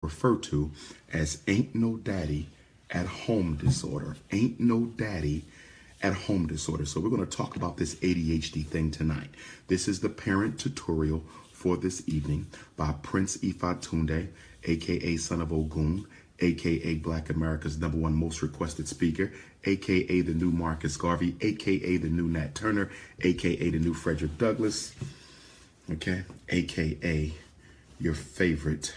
referred to as ain't no daddy at home disorder. Ain't no daddy at home disorder. So we're going to talk about this ADHD thing tonight. This is the parent tutorial for this evening by Prince Ifatunde, aka Son of Ogun, aka Black America's #1 most requested speaker, aka the new Marcus Garvey, aka the new Nat Turner, aka the new Frederick Douglass, okay, aka your favorite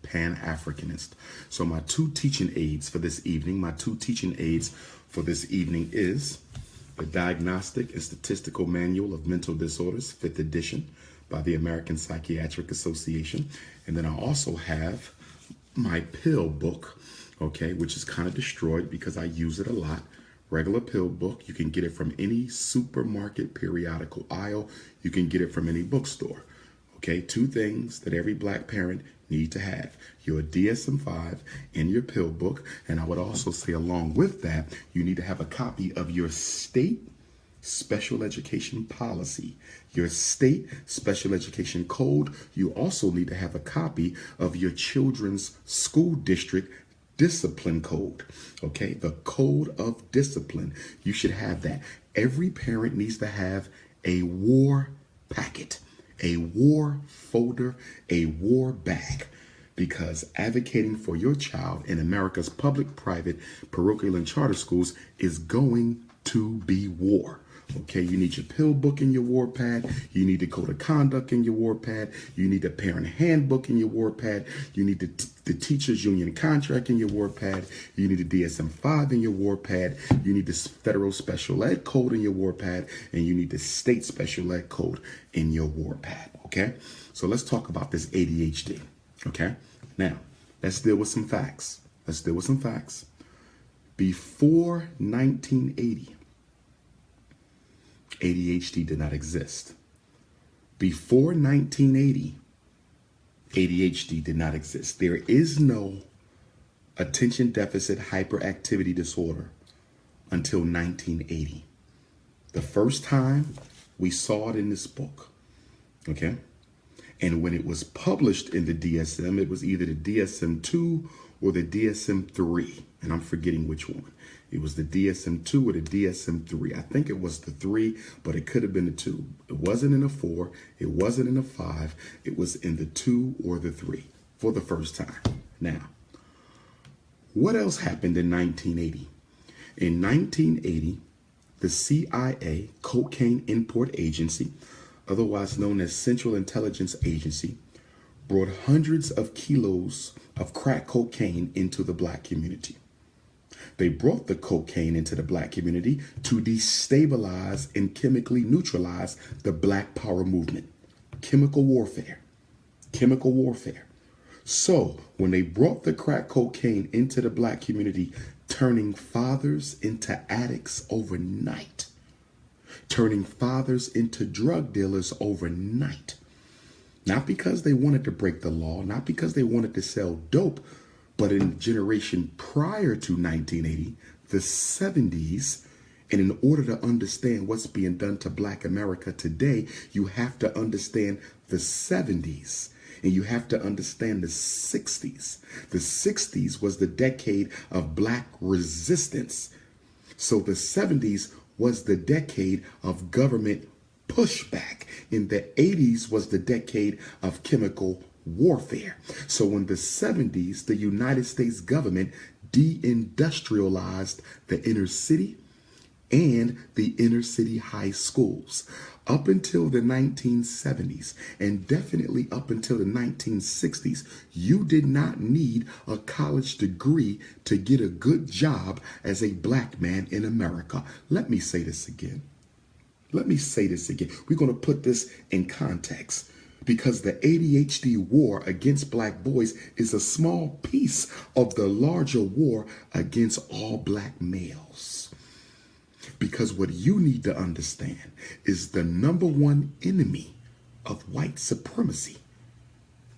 Pan-Africanist. So my two teaching aids for this evening, is the Diagnostic and Statistical Manual of Mental Disorders, 5th edition by the American Psychiatric Association. And then I also have my pill book, okay, which is kind of destroyed because I use it a lot. Regular pill book. You can get it from any supermarket periodical aisle. You can get it from any bookstore. Okay, two things that every black parent need to have: your DSM-5 and your pill book. And I would also say along with that, you need to have a copy of your state special education policy, your state special education code. You also need to have a copy of your children's school district discipline code, okay? The code of discipline. You should have that. Every parent needs to have a war packet, a war folder, a war bag, because advocating for your child in America's public, private, parochial, and charter schools is going to be war. Okay, you need your pill book in your war pad. You need the code of conduct in your war pad. You need the parent handbook in your war pad. You need the teachers union contract in your war pad. You need the DSM-5 in your war pad. You need the federal special ed code in your war pad. And you need the state special ed code in your war pad. Okay, so let's talk about this ADHD. Okay, now let's deal with some facts. Before 1980, ADHD did not exist. Before 1980, ADHD did not exist. There is no attention deficit hyperactivity disorder until 1980. The first time we saw it in this book, okay? And when it was published in the DSM, it was either the DSM-2 or the DSM-3, and I'm forgetting which one. It was the DSM-2 or the DSM-3. I think it was the 3, but it could have been the 2. It wasn't in the 4. It wasn't in the 5. It was in the 2 or the 3 for the first time. Now, what else happened in 1980? In 1980, the CIA, Cocaine Import Agency, otherwise known as Central Intelligence Agency, brought hundreds of kilos of crack cocaine into the black community. They brought the cocaine into the black community to destabilize and chemically neutralize the Black Power movement. Chemical warfare. So when they brought the crack cocaine into the black community, turning fathers into addicts overnight, turning fathers into drug dealers overnight, not because they wanted to break the law, not because they wanted to sell dope, but in the generation prior to 1980, the 70s, and in order to understand what's being done to Black America today, you have to understand the 70s, and you have to understand the 60s. The 60s was the decade of Black resistance. So the 70s was the decade of government pushback. In the 80s was the decade of chemical warfare. So in the 70s, the United States government deindustrialized the inner city and the inner city high schools. Up until the 1970s, and definitely up until the 1960s, you did not need a college degree to get a good job as a black man in America. Let me say this again. We're going to put this in context, because the ADHD war against black boys is a small piece of the larger war against all black males. Because what you need to understand is the #1 enemy of white supremacy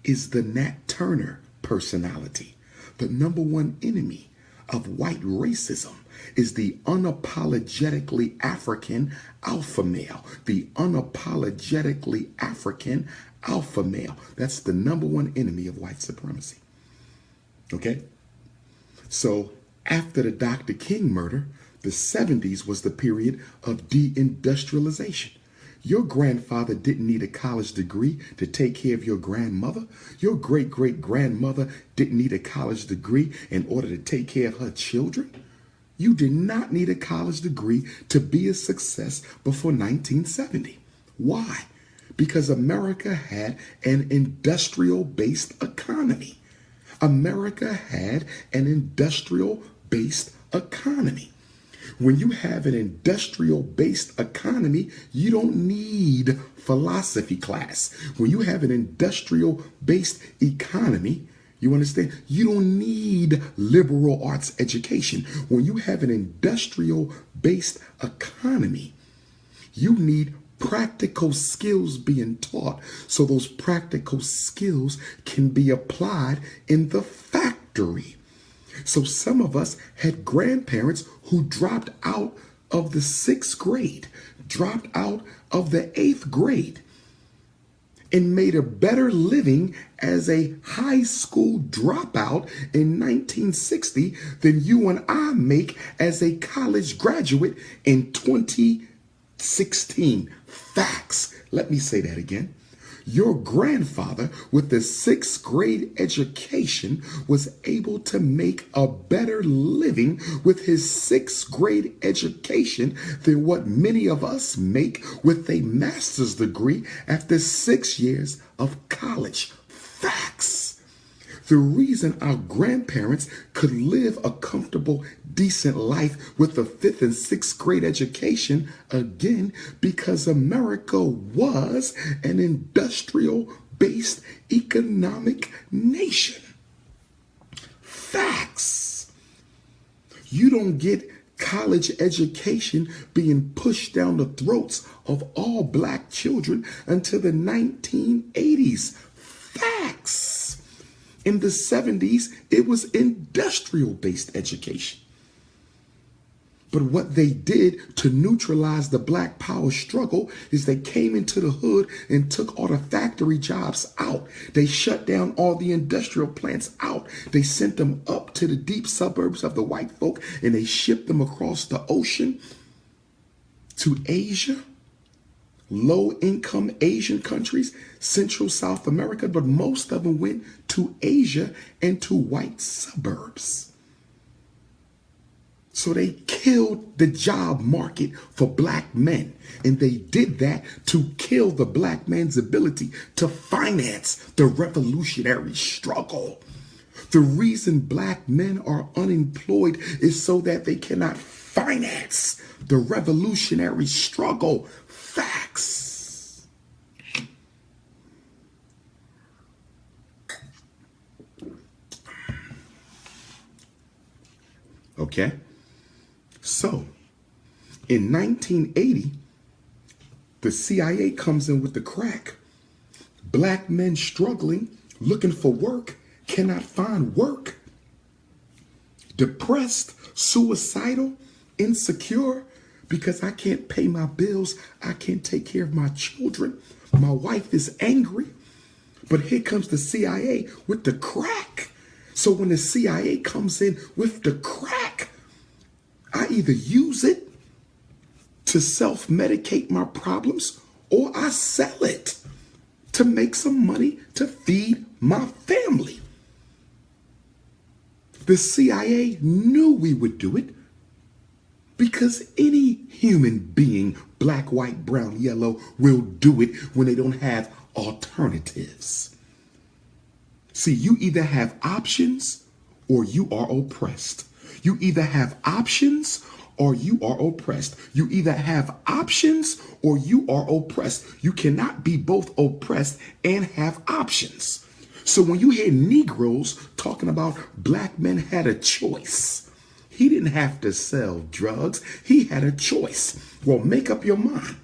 is the Nat Turner personality. The #1 enemy of white racism is the unapologetically African alpha male. The unapologetically African alpha male. That's the #1 enemy of white supremacy. Okay? So after the Dr. King murder, the 70s was the period of deindustrialization. Your grandfather didn't need a college degree to take care of your grandmother. Your great-great-grandmother didn't need a college degree in order to take care of her children. You did not need a college degree to be a success before 1970. Why? Because America had an industrial-based economy. America had an industrial-based economy. When you have an industrial-based economy, you don't need philosophy class. When you have an industrial-based economy, you understand? You don't need liberal arts education. When you have an industrial-based economy, you need practical skills being taught so those practical skills can be applied in the factory. So some of us had grandparents who dropped out of the 6th grade, dropped out of the 8th grade, and made a better living as a high school dropout in 1960 than you and I make as a college graduate in 2016. Facts. Let me say that again. Your grandfather with the 6th grade education was able to make a better living with his 6th grade education than what many of us make with a master's degree after 6 years of college. Facts. The reason our grandparents could live a comfortable, decent life with a 5th and 6th grade education, again, because America was an industrial-based economic nation. Facts. You don't get college education being pushed down the throats of all black children until the 1980s. Facts. In the 70s, it was industrial-based education. But what they did to neutralize the black power struggle is they came into the hood and took all the factory jobs out. They shut down all the industrial plants out. They sent them up to the deep suburbs of the white folk, and they shipped them across the ocean to Asia, low-income Asian countries, Central South America, but most of them went to Asia and to white suburbs. So they killed the job market for black men, and they did that to kill the black man's ability to finance the revolutionary struggle. The reason black men are unemployed is so that they cannot finance the revolutionary struggle. Facts. Okay. So, in 1980, the CIA comes in with the crack. Black men struggling, looking for work, cannot find work. Depressed, suicidal, insecure, because I can't pay my bills, I can't take care of my children. My wife is angry. But here comes the CIA with the crack. So when the CIA comes in with the crack, I either use it to self-medicate my problems or I sell it to make some money to feed my family. The CIA knew we would do it because any human being, black, white, brown, yellow, will do it when they don't have alternatives. See, you either have options or you are oppressed. You either have options or you are oppressed. You either have options or you are oppressed. You cannot be both oppressed and have options. So when you hear Negroes talking about black men had a choice, he didn't have to sell drugs. He had a choice. Well, make up your mind.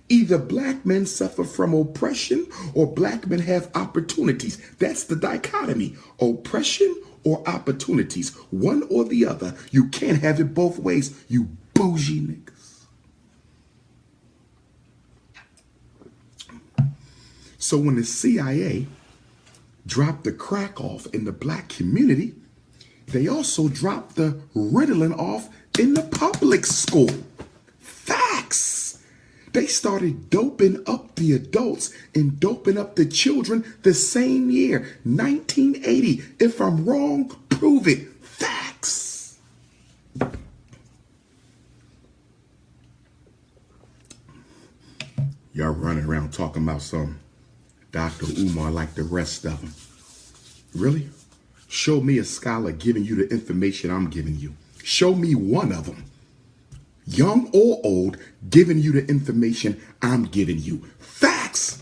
Either black men suffer from oppression or black men have opportunities. That's the dichotomy. Oppression or opportunities. One or the other. You can't have it both ways, you bougie niggas. So when the CIA dropped the crack off in the black community, They also dropped the Ritalin off in the public school. Facts. They started doping up the adults and doping up the children the same year, 1980. If I'm wrong, prove it. Facts. Y'all running around talking about some Dr. Umar like the rest of them. Really? Show me a scholar giving you the information I'm giving you. Show me one of them, young or old, giving you the information I'm giving you. Facts.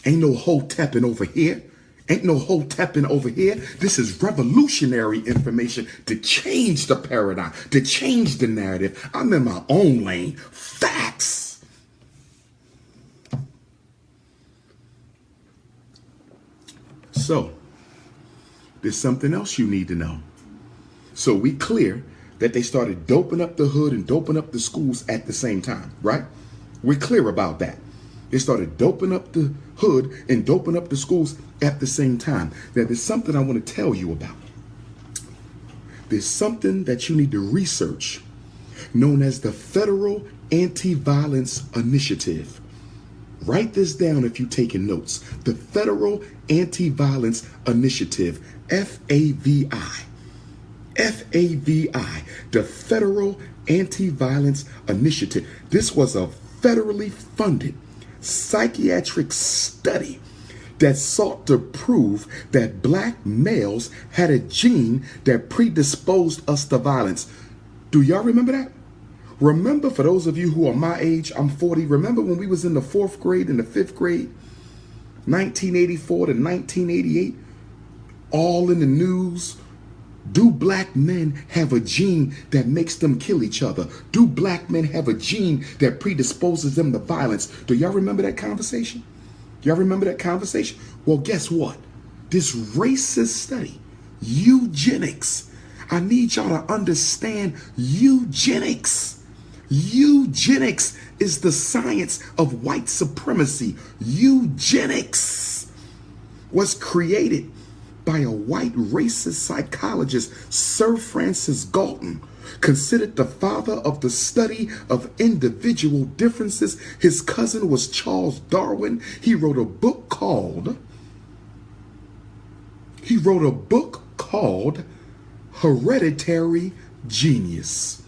Ain't no hotepping over here. Ain't no hotepping over here. This is revolutionary information to change the paradigm, to change the narrative. I'm in my own lane. Facts. So, there's something else you need to know. So we clear that they started doping up the hood and doping up the schools at the same time, right? We're clear about that. They started doping up the hood and doping up the schools at the same time. Now, there's something I want to tell you about. There's something that you need to research known as the Federal Anti-Violence Initiative. Write this down if you're taking notes. The Federal Anti-Violence Initiative, FAVI. FAVI, the Federal Anti-Violence Initiative. This was a federally funded psychiatric study that sought to prove that black males had a gene that predisposed us to violence. Do y'all remember that? Remember, for those of you who are my age, I'm 40, remember when we was in the 4th grade and the 5th grade, 1984 to 1988, all in the news? Do black men have a gene that makes them kill each other? Do black men have a gene that predisposes them to violence? Do y'all remember that conversation? Y'all remember that conversation? Well, guess what? This racist study, eugenics. I need y'all to understand eugenics. Eugenics is the science of white supremacy. Eugenics was created by a white racist psychologist, Sir Francis Galton, considered the father of the study of individual differences. His cousin was Charles Darwin. He wrote a book called Hereditary Genius.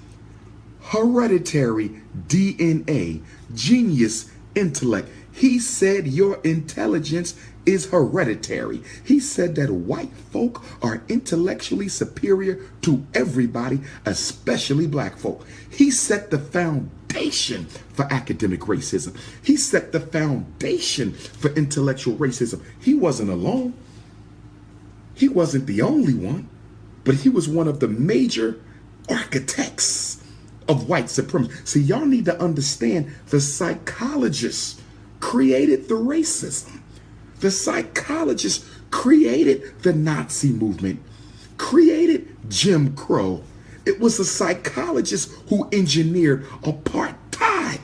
Hereditary DNA, genius, intellect. He said your intelligence is hereditary. He said that white folk are intellectually superior to everybody, especially black folk. He set the foundation for academic racism. He set the foundation for intellectual racism. He wasn't alone. He wasn't the only one, but he was one of the major architects of white supremacy. See, y'all need to understand the psychologists created the racism. The psychologists created the Nazi movement, created Jim Crow. It was the psychologist who engineered apartheid.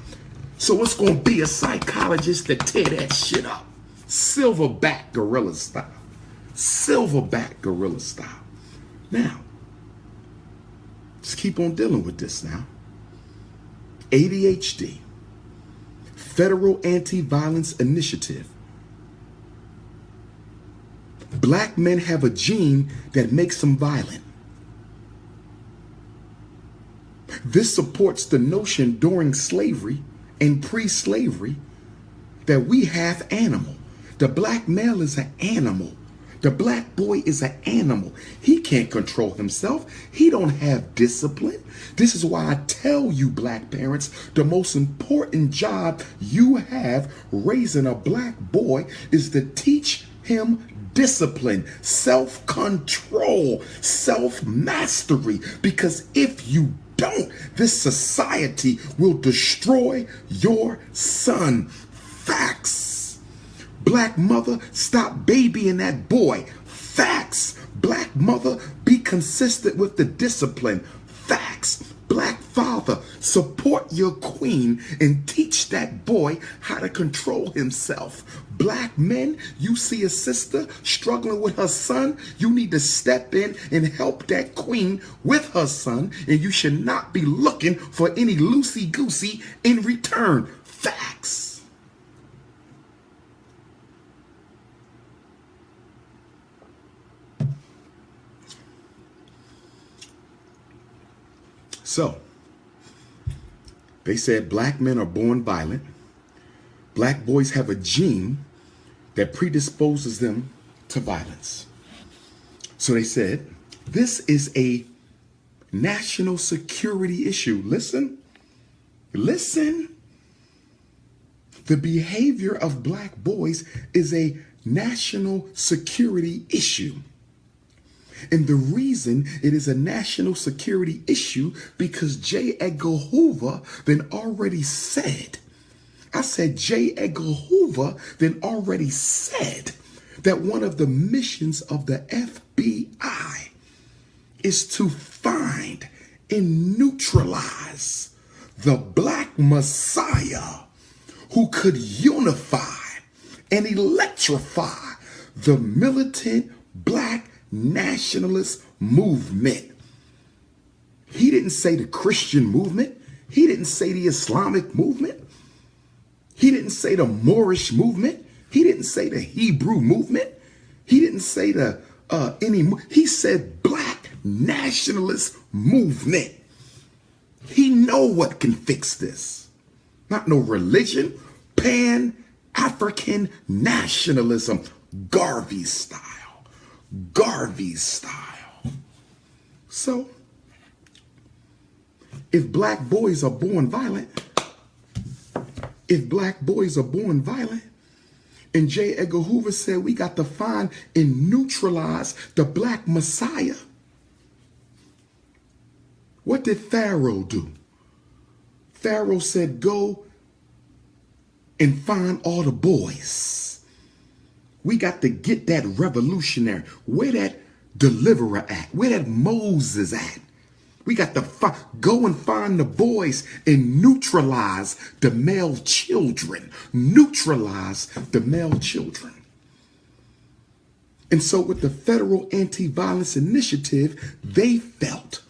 So it's going to be a psychologist that tear that shit up. Silverback gorilla style. Silverback gorilla style. Now, just keep on dealing with this now. ADHD, Federal Anti-Violence Initiative. Black men have a gene that makes them violent. This supports the notion during slavery and pre-slavery that we have animal. The black male is an animal. The black boy is an animal. He can't control himself. He don't have discipline. This is why I tell you, black parents, the most important job you have raising a black boy is to teach him discipline, self-control, self-mastery. Because if you don't, this society will destroy your son. Facts. Black mother, stop babying that boy. Facts. Black mother, be consistent with the discipline. Facts. Black father, support your queen and teach that boy how to control himself. Black men, you see a sister struggling with her son, you need to step in and help that queen with her son, and you should not be looking for any loosey-goosey in return. Facts. So, they said black men are born violent. Black boys have a gene that predisposes them to violence. So they said, this is a national security issue. Listen. The behavior of black boys is a national security issue. And the reason it is a national security issue because J. Edgar Hoover then already said, J. Edgar Hoover then already said that one of the missions of the FBI is to find and neutralize the black messiah who could unify and electrify the militant black nationalist movement. He didn't say the Christian movement. He didn't say the Islamic movement. He didn't say the Moorish movement. He didn't say the Hebrew movement. He didn't say he said black nationalist movement. He know what can fix this. Not no religion, Pan-African nationalism, Garvey style. So, if black boys are born violent, and J. Edgar Hoover said we got to find and neutralize the black messiah, what did Pharaoh do? Pharaoh said, go and find all the boys. We got to get that revolutionary. Where that deliverer at? Where that Moses at? We got to go and find the boys and neutralize the male children. Neutralize the male children. And so with the Federal Anti-Violence Initiative, they felt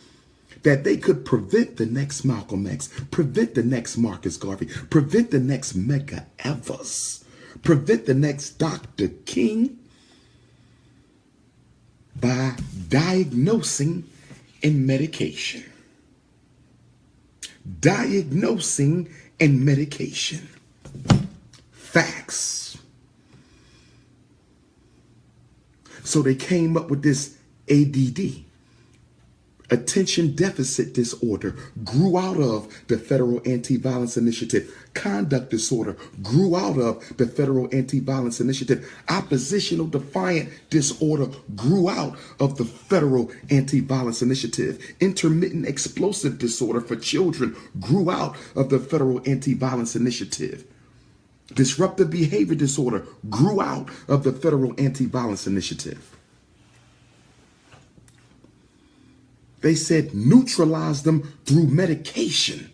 that they could prevent the next Malcolm X, prevent the next Marcus Garvey, prevent the next Medgar Evers, prevent the next Dr. King by diagnosing and medication. Diagnosing and medication. Facts. So they came up with this ADD, attention deficit disorder, grew out of the Federal Anti-Violence Initiative. Conduct disorder grew out of the Federal Anti-Violence Initiative. Oppositional defiant disorder grew out of the Federal Anti-Violence Initiative. Intermittent explosive disorder for children grew out of the Federal Anti-Violence Initiative. Disruptive behavior disorder grew out of the Federal Anti-Violence Initiative. They said neutralize them through medication.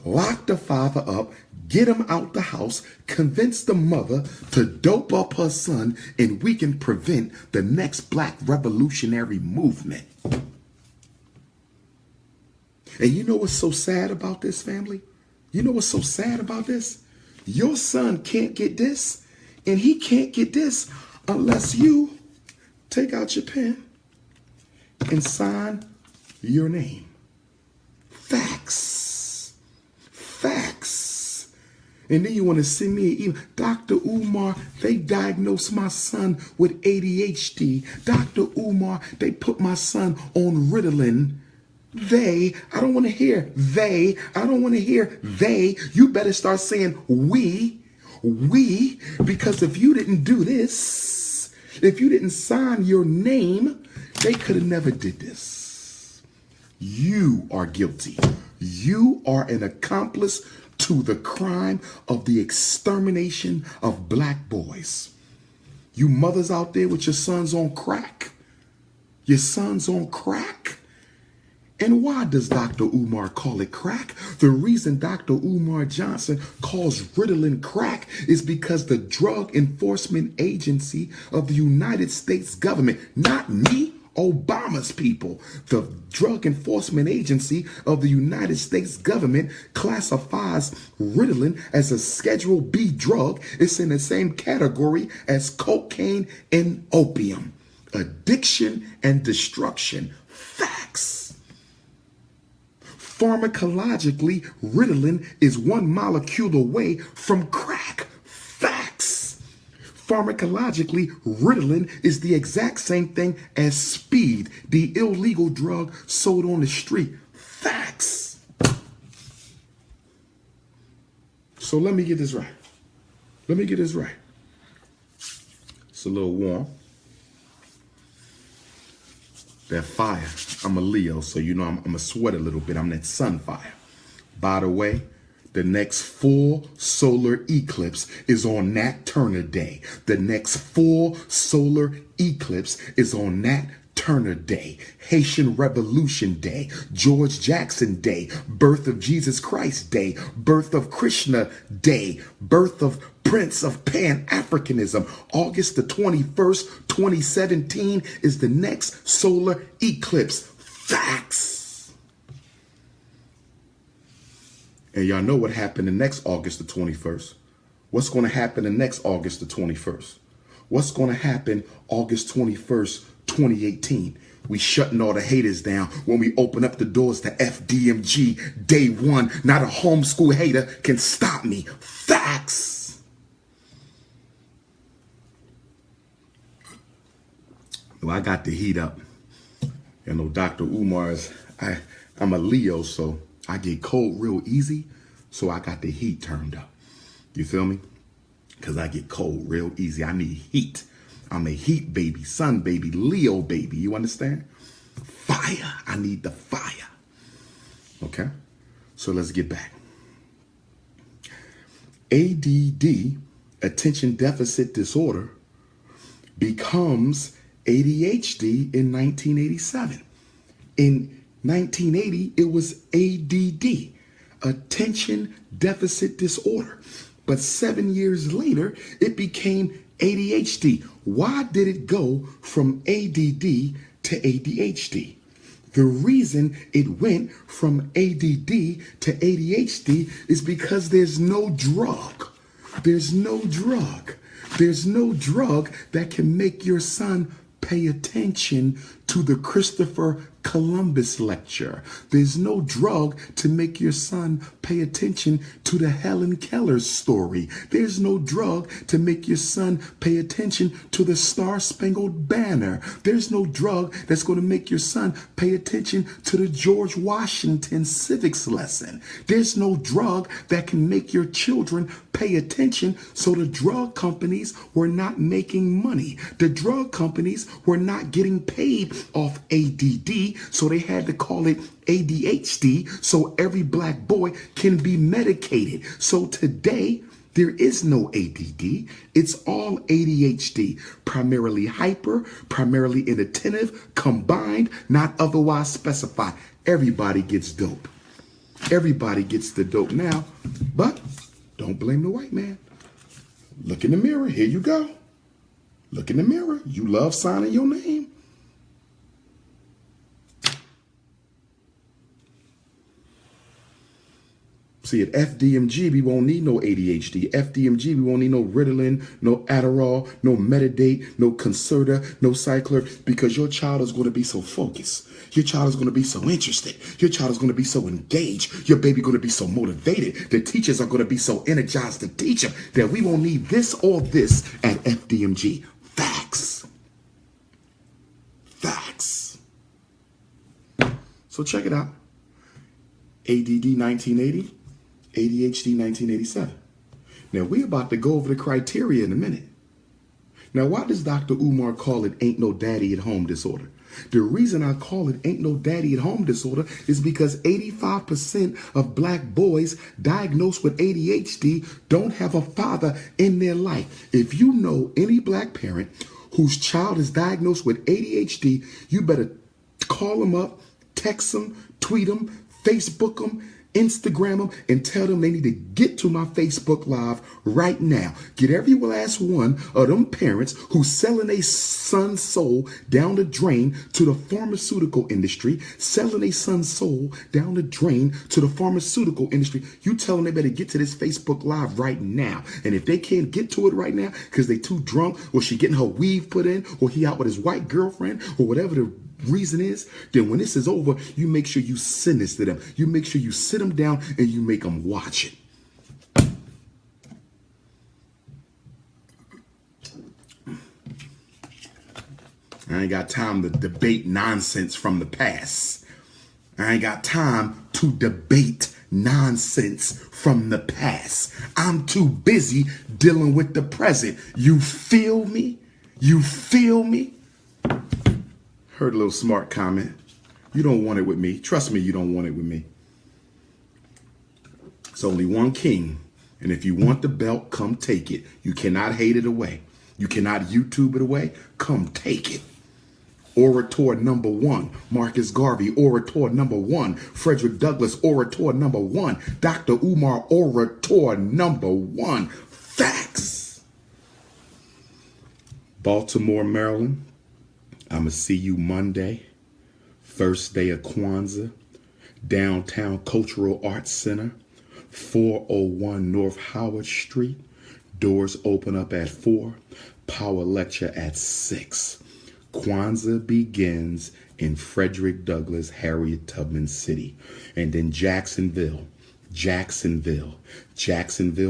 Lock the father up, get him out the house, convince the mother to dope up her son, and we can prevent the next black revolutionary movement. And you know what's so sad about this, family? You know what's so sad about this? Your son can't get this, and he can't get this unless you take out your pen and sign your name. Facts. And then you want to send me an email. Dr. Umar, they diagnosed my son with ADHD. Dr. Umar, they put my son on Ritalin. I don't want to hear they. I don't want to hear they. You better start saying we, because if you didn't do this, if you didn't sign your name, they could have never did this. You are guilty. You are an accomplice to the crime of the extermination of black boys. You mothers out there with your sons on crack. Your sons on crack. And why does Dr. Umar call it crack? The reason Dr. Umar Johnson calls Ritalin crack is because the Drug Enforcement Agency of the United States government, not me, Obama's people, the Drug Enforcement Agency of the United States government classifies Ritalin as a Schedule B drug. It's in the same category as cocaine and opium. Addiction and destruction. Facts. Pharmacologically, Ritalin is 1 molecule away from crack. Facts. Pharmacologically, Ritalin is the exact same thing as speed, the illegal drug sold on the street. Facts. So let me get this right. Let me get this right. It's a little warm. That fire, I'm a Leo, so you know I'm going to sweat a little bit. I'm that sun fire. By the way, the next full solar eclipse is on Nat Turner Day. The next full solar eclipse is on Nat Turner Day, Haitian Revolution Day, George Jackson Day, Birth of Jesus Christ Day, Birth of Krishna Day, Birth of Prince of Pan-Africanism. August the 21st, 2017 is the next solar eclipse. Facts. And y'all know what happened the next August the 21st. What's going to happen the next August the 21st? What's going to happen August 21st, 2018? We shutting all the haters down when we open up the doors to FDMG day one. Not a homeschool hater can stop me. Facts. Well, I got the heat up. You know, Dr. Umar's, I'm a Leo, so I get cold real easy. So I got the heat turned up. You feel me? Because I get cold real easy. I need heat. I'm a heat baby, sun baby, Leo baby. You understand? Fire. I need the fire. Okay? So let's get back. ADD, attention deficit disorder, becomes ADHD in 1987. In 1980, it was ADD, attention deficit disorder. But 7 years later, it became ADHD. Why did it go from ADD to ADHD? The reason it went from ADD to ADHD is because there's no drug. There's no drug. There's no drug that can make your son pay attention to the Christopher Columbus lecture. There's no drug to make your son pay attention to the Helen Keller story. There's no drug to make your son pay attention to the Star-Spangled Banner. There's no drug that's going to make your son pay attention to the George Washington civics lesson. There's no drug that can make your children pay attention, so the drug companies were not making money. The drug companies were not getting paid off ADD, so they had to call it ADHD so every black boy can be medicated. So today, there is no ADD. It's all ADHD, primarily hyper, primarily inattentive, combined, not otherwise specified. Everybody gets dope. Everybody gets the dope now, but don't blame the white man. Look in the mirror. Here you go. Look in the mirror. You love signing your name. See, at FDMG, we won't need no ADHD. FDMG, we won't need no Ritalin, no Adderall, no Metadate, no Concerta, no Cycler, because your child is going to be so focused. Your child is going to be so interested. Your child is going to be so engaged. Your baby going to be so motivated. The teachers are going to be so energized to teach them that we won't need this or this at FDMG. Facts. Facts. So check it out. ADD 1980. ADHD 1987. Now, we're about to go over the criteria in a minute. Now, why does Dr. Umar call it ain't no daddy at home disorder? The reason I call it ain't no daddy at home disorder is because 85% of black boys diagnosed with ADHD don't have a father in their life. If you know any black parent whose child is diagnosed with ADHD, you better call them up, text them, tweet them, Facebook them, Instagram them, and tell them they need to get to my Facebook Live right now. Get every last one of them parents who's selling their son's soul down the drain to the pharmaceutical industry, selling their son's soul down the drain to the pharmaceutical industry. You tell them they better get to this Facebook Live right now. And if they can't get to it right now because they too drunk, or she getting her weave put in, or he out with his white girlfriend, or whatever the reason is, then when this is over, you make sure you send this to them. You make sure you sit them down and you make them watch it. I ain't got time to debate nonsense from the past. I ain't got time to debate nonsense from the past. I'm too busy dealing with the present. You feel me? You feel me? Heard a little smart comment. You don't want it with me. Trust me, you don't want it with me. It's only one king. And if you want the belt, come take it. You cannot hate it away. You cannot YouTube it away. Come take it. Orator number one, Marcus Garvey. Orator number one, Frederick Douglass. Orator number one, Dr. Umar. Orator number one. Facts. Baltimore, Maryland. I'ma see you Monday, first day of Kwanzaa, downtown Cultural Arts Center, 401 North Howard Street. Doors open up at 4, power lecture at 6. Kwanzaa begins in Frederick Douglass, Harriet Tubman City. And then Jacksonville,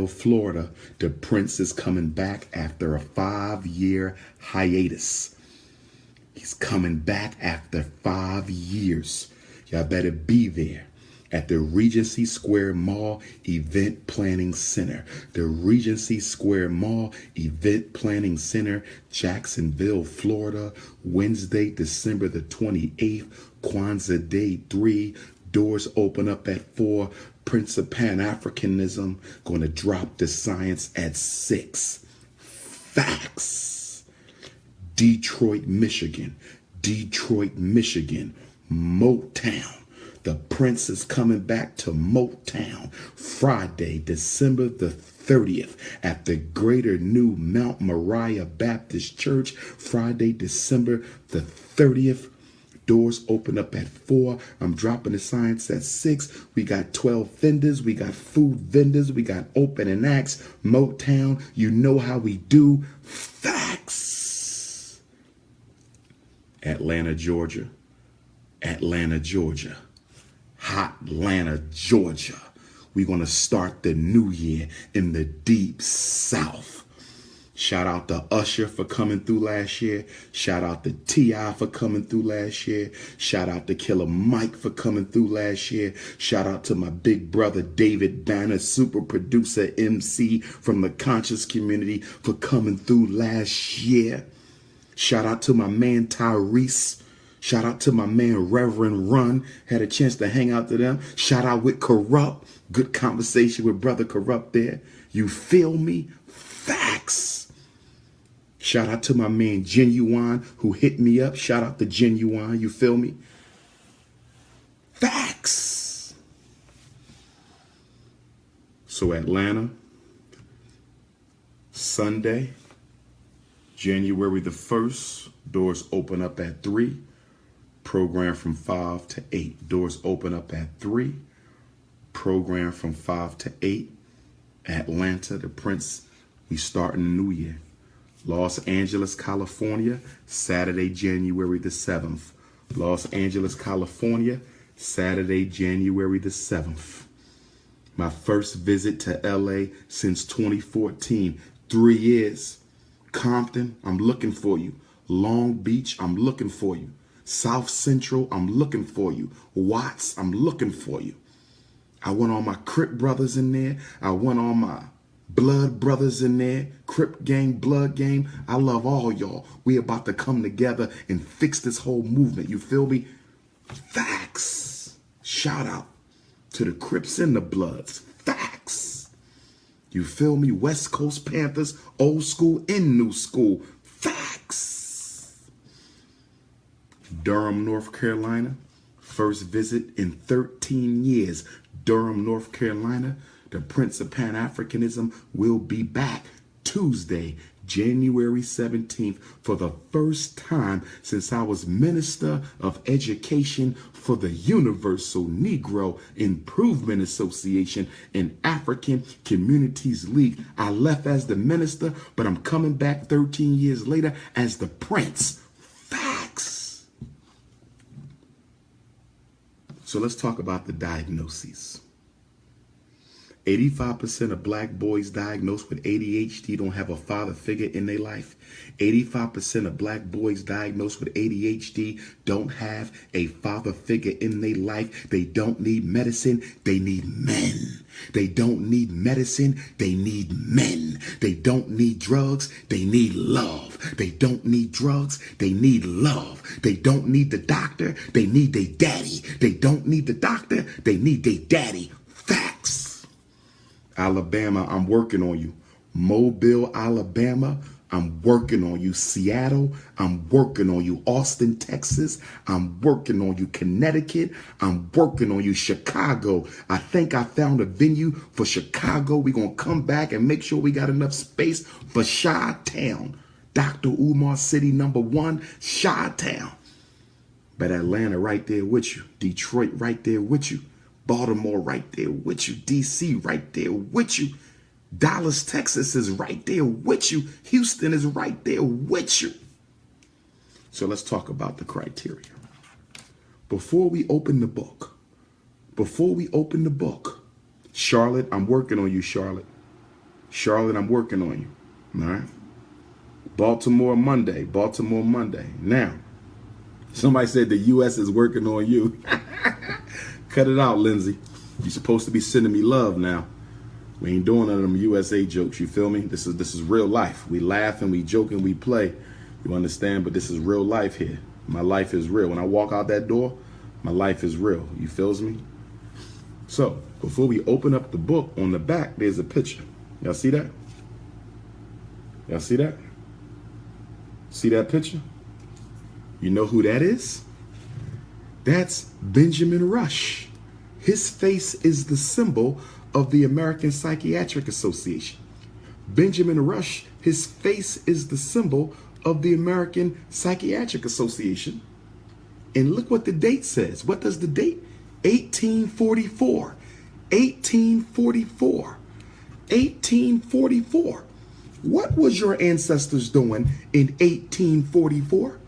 Florida. The Prince is coming back after a 5-year hiatus. He's coming back after 5 years. Y'all better be there at the Regency Square Mall Event Planning Center. The Regency Square Mall Event Planning Center, Jacksonville, Florida, Wednesday, December the 28th, Kwanzaa Day 3. Doors open up at 4. Prince of Pan-Africanism, going to drop the science at 6. Facts. Detroit, Michigan, Motown. The Prince is coming back to Motown Friday, December the 30th at the Greater New Mount Moriah Baptist Church. Friday, December the 30th. Doors open up at 4. I'm dropping the science at 6. We got 12 vendors. We got food vendors. We got opening acts. Motown, you know how we do. Facts. Atlanta, Georgia. Hotlanta, Georgia. We're going to start the new year in the deep South. Shout out to Usher for coming through last year. Shout out to T.I. for coming through last year. Shout out to Killer Mike for coming through last year. Shout out to my big brother David Banner, super producer MC from the conscious community, for coming through last year. Shout out to my man Tyrese. Shout out to my man Reverend Run. Had a chance to hang out to them. Shout out with Corrupt. Good conversation with Brother Corrupt there. You feel me? Facts. Shout out to my man Genuine who hit me up. Shout out to Genuine. You feel me? Facts. So Atlanta, Sunday, January the 1st, doors open up at 3. Program from 5 to 8. Doors open up at 3. Program from 5 to 8. Atlanta, the Prince, we starting the new year. Los Angeles, California, Saturday, January the 7th. Los Angeles, California, Saturday, January the 7th. My first visit to LA since 2014. 3 years. Compton, I'm looking for you. Long Beach, I'm looking for you. South Central, I'm looking for you. Watts, I'm looking for you. I want all my Crip brothers in there. I want all my Blood brothers in there. Crip gang, Blood gang. I love all y'all. We about to come together and fix this whole movement. You feel me? Facts. Shout out to the Crips and the Bloods. Facts. You feel me? West Coast Panthers, old school and new school. Facts. Durham, North Carolina, First visit in 13 years. Durham, North Carolina. The Prince of Pan-Africanism will be back Tuesday, January 17th, for the first time since I was Minister of Education for the Universal Negro Improvement Association and African Communities League. I left as the minister, but I'm coming back 13 years later as the Prince. Facts. So let's talk about the diagnoses. 85% of black boys diagnosed with ADHD don't have a father figure in their life. 85% of black boys diagnosed with ADHD don't have a father figure in their life. They don't need medicine. They need men. They don't need medicine. They need men. They don't need drugs. They need love. They don't need drugs. They need love. They don't need the doctor. They need their daddy. They don't need the doctor. They need their daddy. Facts. Alabama, I'm working on you. Mobile, Alabama, I'm working on you. Seattle, I'm working on you. Austin, Texas, I'm working on you. Connecticut, I'm working on you. Chicago, I think I found a venue for Chicago. We're going to come back and make sure we got enough space for Chi-Town. Dr. Umar City #1, Chi-Town. But Atlanta right there with you. Detroit right there with you. Baltimore right there with you. DC right there with you. Dallas, Texas is right there with you. Houston is right there with you. So let's talk about the criteria. Before we open the book, Charlotte, I'm working on you, Charlotte. Charlotte, I'm working on you. All right. Baltimore Monday. Now, somebody said the U.S. is working on you. Cut it out, Lindsay. You're supposed to be sending me love now. We ain't doing none of them USA jokes, you feel me? This is real life. We laugh and we joke and we play. You understand? But this is real life here. My life is real. When I walk out that door, my life is real. You feels me? So, before we open up the book, on the back, there's a picture. Y'all see that? Y'all see that? See that picture? You know who that is? That's Benjamin Rush. His face is the symbol of the American Psychiatric Association. Benjamin Rush, his face is the symbol of the American Psychiatric Association. And look what the date says. What does the date? 1844. 1844. 1844. What was your ancestors doing in 1844?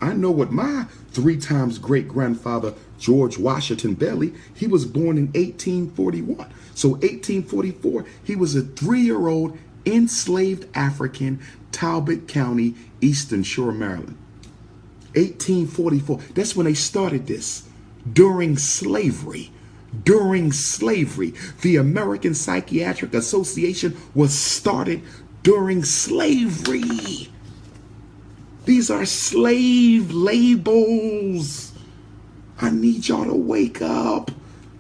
I know what my 3 times great-grandfather, George Washington Bailey, he was born in 1841. So 1844, he was a 3-year-old enslaved African, Talbot County, Eastern Shore, Maryland. 1844, that's when they started this. During slavery, the American Psychiatric Association was started during slavery. These are slave labels. I need y'all to wake up.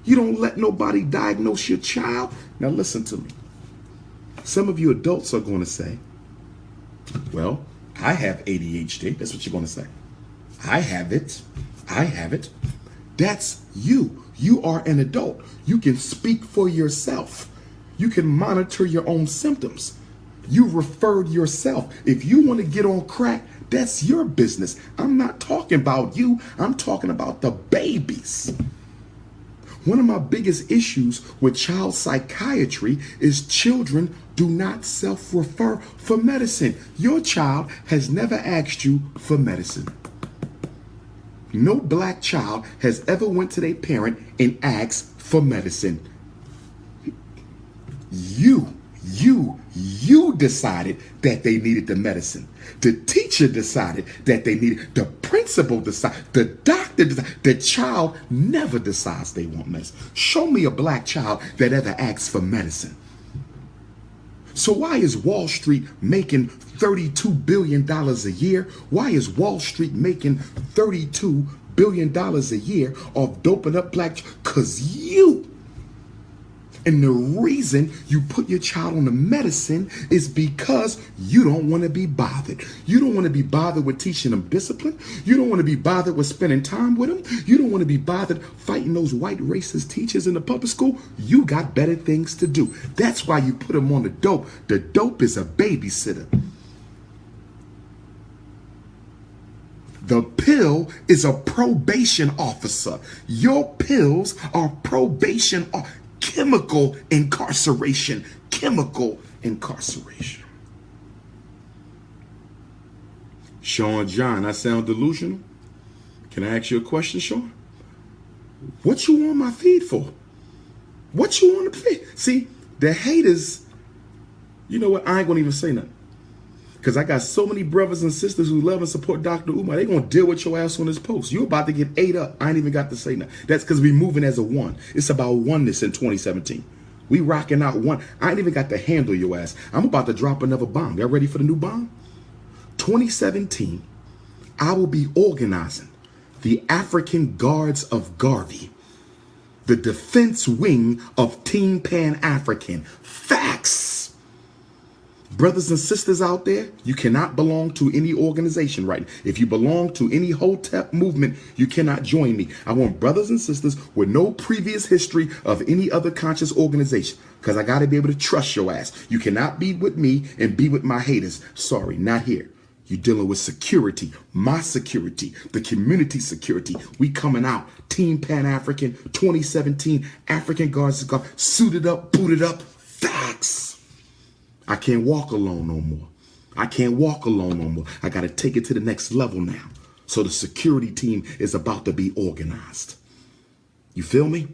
You don't let nobody diagnose your child. Now listen to me. Some of you adults are going to say, well, I have ADHD. That's what you're going to say. I have it. That's you. You are an adult. You can speak for yourself. You can monitor your own symptoms. You referred yourself. If you want to get on crack, that's your business. I'm not talking about you. I'm talking about the babies. One of my biggest issues with child psychiatry is children do not self-refer for medicine. Your child has never asked you for medicine. No black child has ever went to their parent and asked for medicine. You decided that they needed the medicine. The teacher decided that they needed. The principal decided. The doctor decided. The child never decides they want medicine. Show me a black child that ever asks for medicine. So why is Wall Street making $32 billion a year? Why is Wall Street making $32 billion a year off doping up black? Because you. And the reason you put your child on the medicine is because you don't want to be bothered. You don't want to be bothered with teaching them discipline. You don't want to be bothered with spending time with them. You don't want to be bothered fighting those white racist teachers in the public school. You got better things to do. That's why you put them on the dope. The dope is a babysitter. The pill is a probation officer. Your pills are probation, chemical incarceration. Chemical incarceration. Sean John, I sound delusional? Can I ask you a question, Sean? What you on my feed for? What you on the feed? See, the haters, you know what? I ain't gonna even say nothing. Because I got so many brothers and sisters who love and support Dr. Umar. They going to deal with your ass on this post. You about to get ate up. I ain't even got to say nothing. That's because we moving as a one. It's about oneness in 2017. We rocking out one. I ain't even got to handle your ass. I'm about to drop another bomb. Y'all ready for the new bomb? 2017, I will be organizing the African Guards of Garvey, the defense wing of Team Pan-African. Facts. Brothers and sisters out there, you cannot belong to any organization right now. If you belong to any Hotep movement, you cannot join me. I want brothers and sisters with no previous history of any other conscious organization, because I got to be able to trust your ass. You cannot be with me and be with my haters. Sorry, not here. You're dealing with security, my security, the community security. We coming out. Team Pan-African 2017, African Guards, suited up, booted up. Facts. I can't walk alone no more. I can't walk alone no more. I got to take it to the next level now. So the security team is about to be organized. You feel me?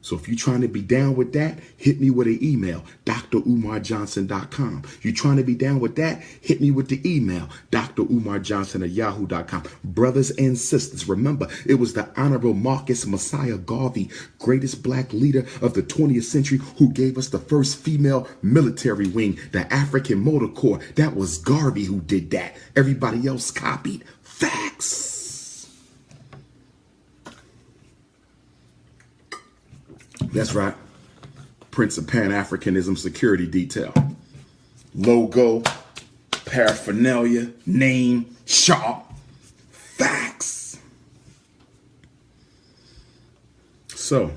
So if you're trying to be down with that, hit me with an email, drumarjohnson.com. You're trying to be down with that, hit me with the email, drumarjohnson@yahoo.com. Brothers and sisters, remember, it was the Honorable Marcus Messiah Garvey, greatest black leader of the 20th century, who gave us the first female military wing, the African Motor Corps. That was Garvey who did that. Everybody else copied. Facts. That's right. Prince of Pan-Africanism Security Detail. Logo, paraphernalia, name, sharp, facts. So,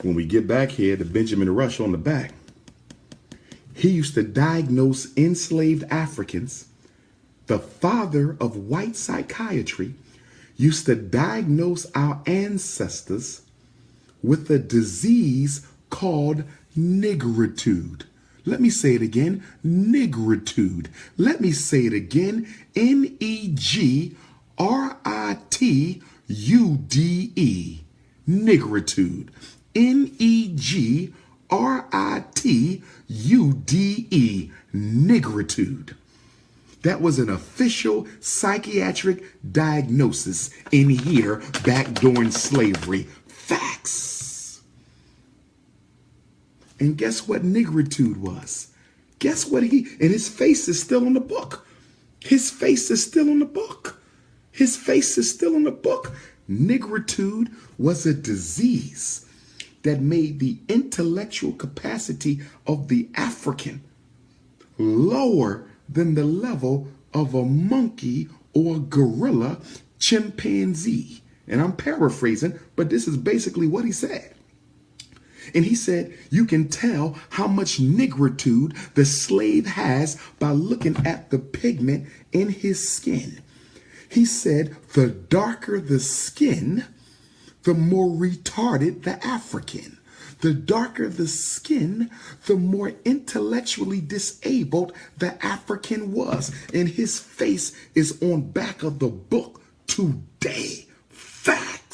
when we get back here to Benjamin Rush on the back, he used to diagnose enslaved Africans. The father of white psychiatry used to diagnose our ancestors with a disease called nigritude. Let me say it again, nigritude. Let me say it again, Negritude, nigritude, Negritude, nigritude. That was an official psychiatric diagnosis in here back during slavery. Facts. And guess what nigritude was? Guess what and his face is still in the book. His face is still in the book. His face is still in the book. Nigritude was a disease that made the intellectual capacity of the African lower than the level of a monkey or gorilla, chimpanzee. And I'm paraphrasing, but this is basically what he said. And he said, you can tell how much nigritude the slave has by looking at the pigment in his skin. He said, the darker the skin, the more retarded the African. The darker the skin, the more intellectually disabled the African was. And his face is on back of the book today. Facts.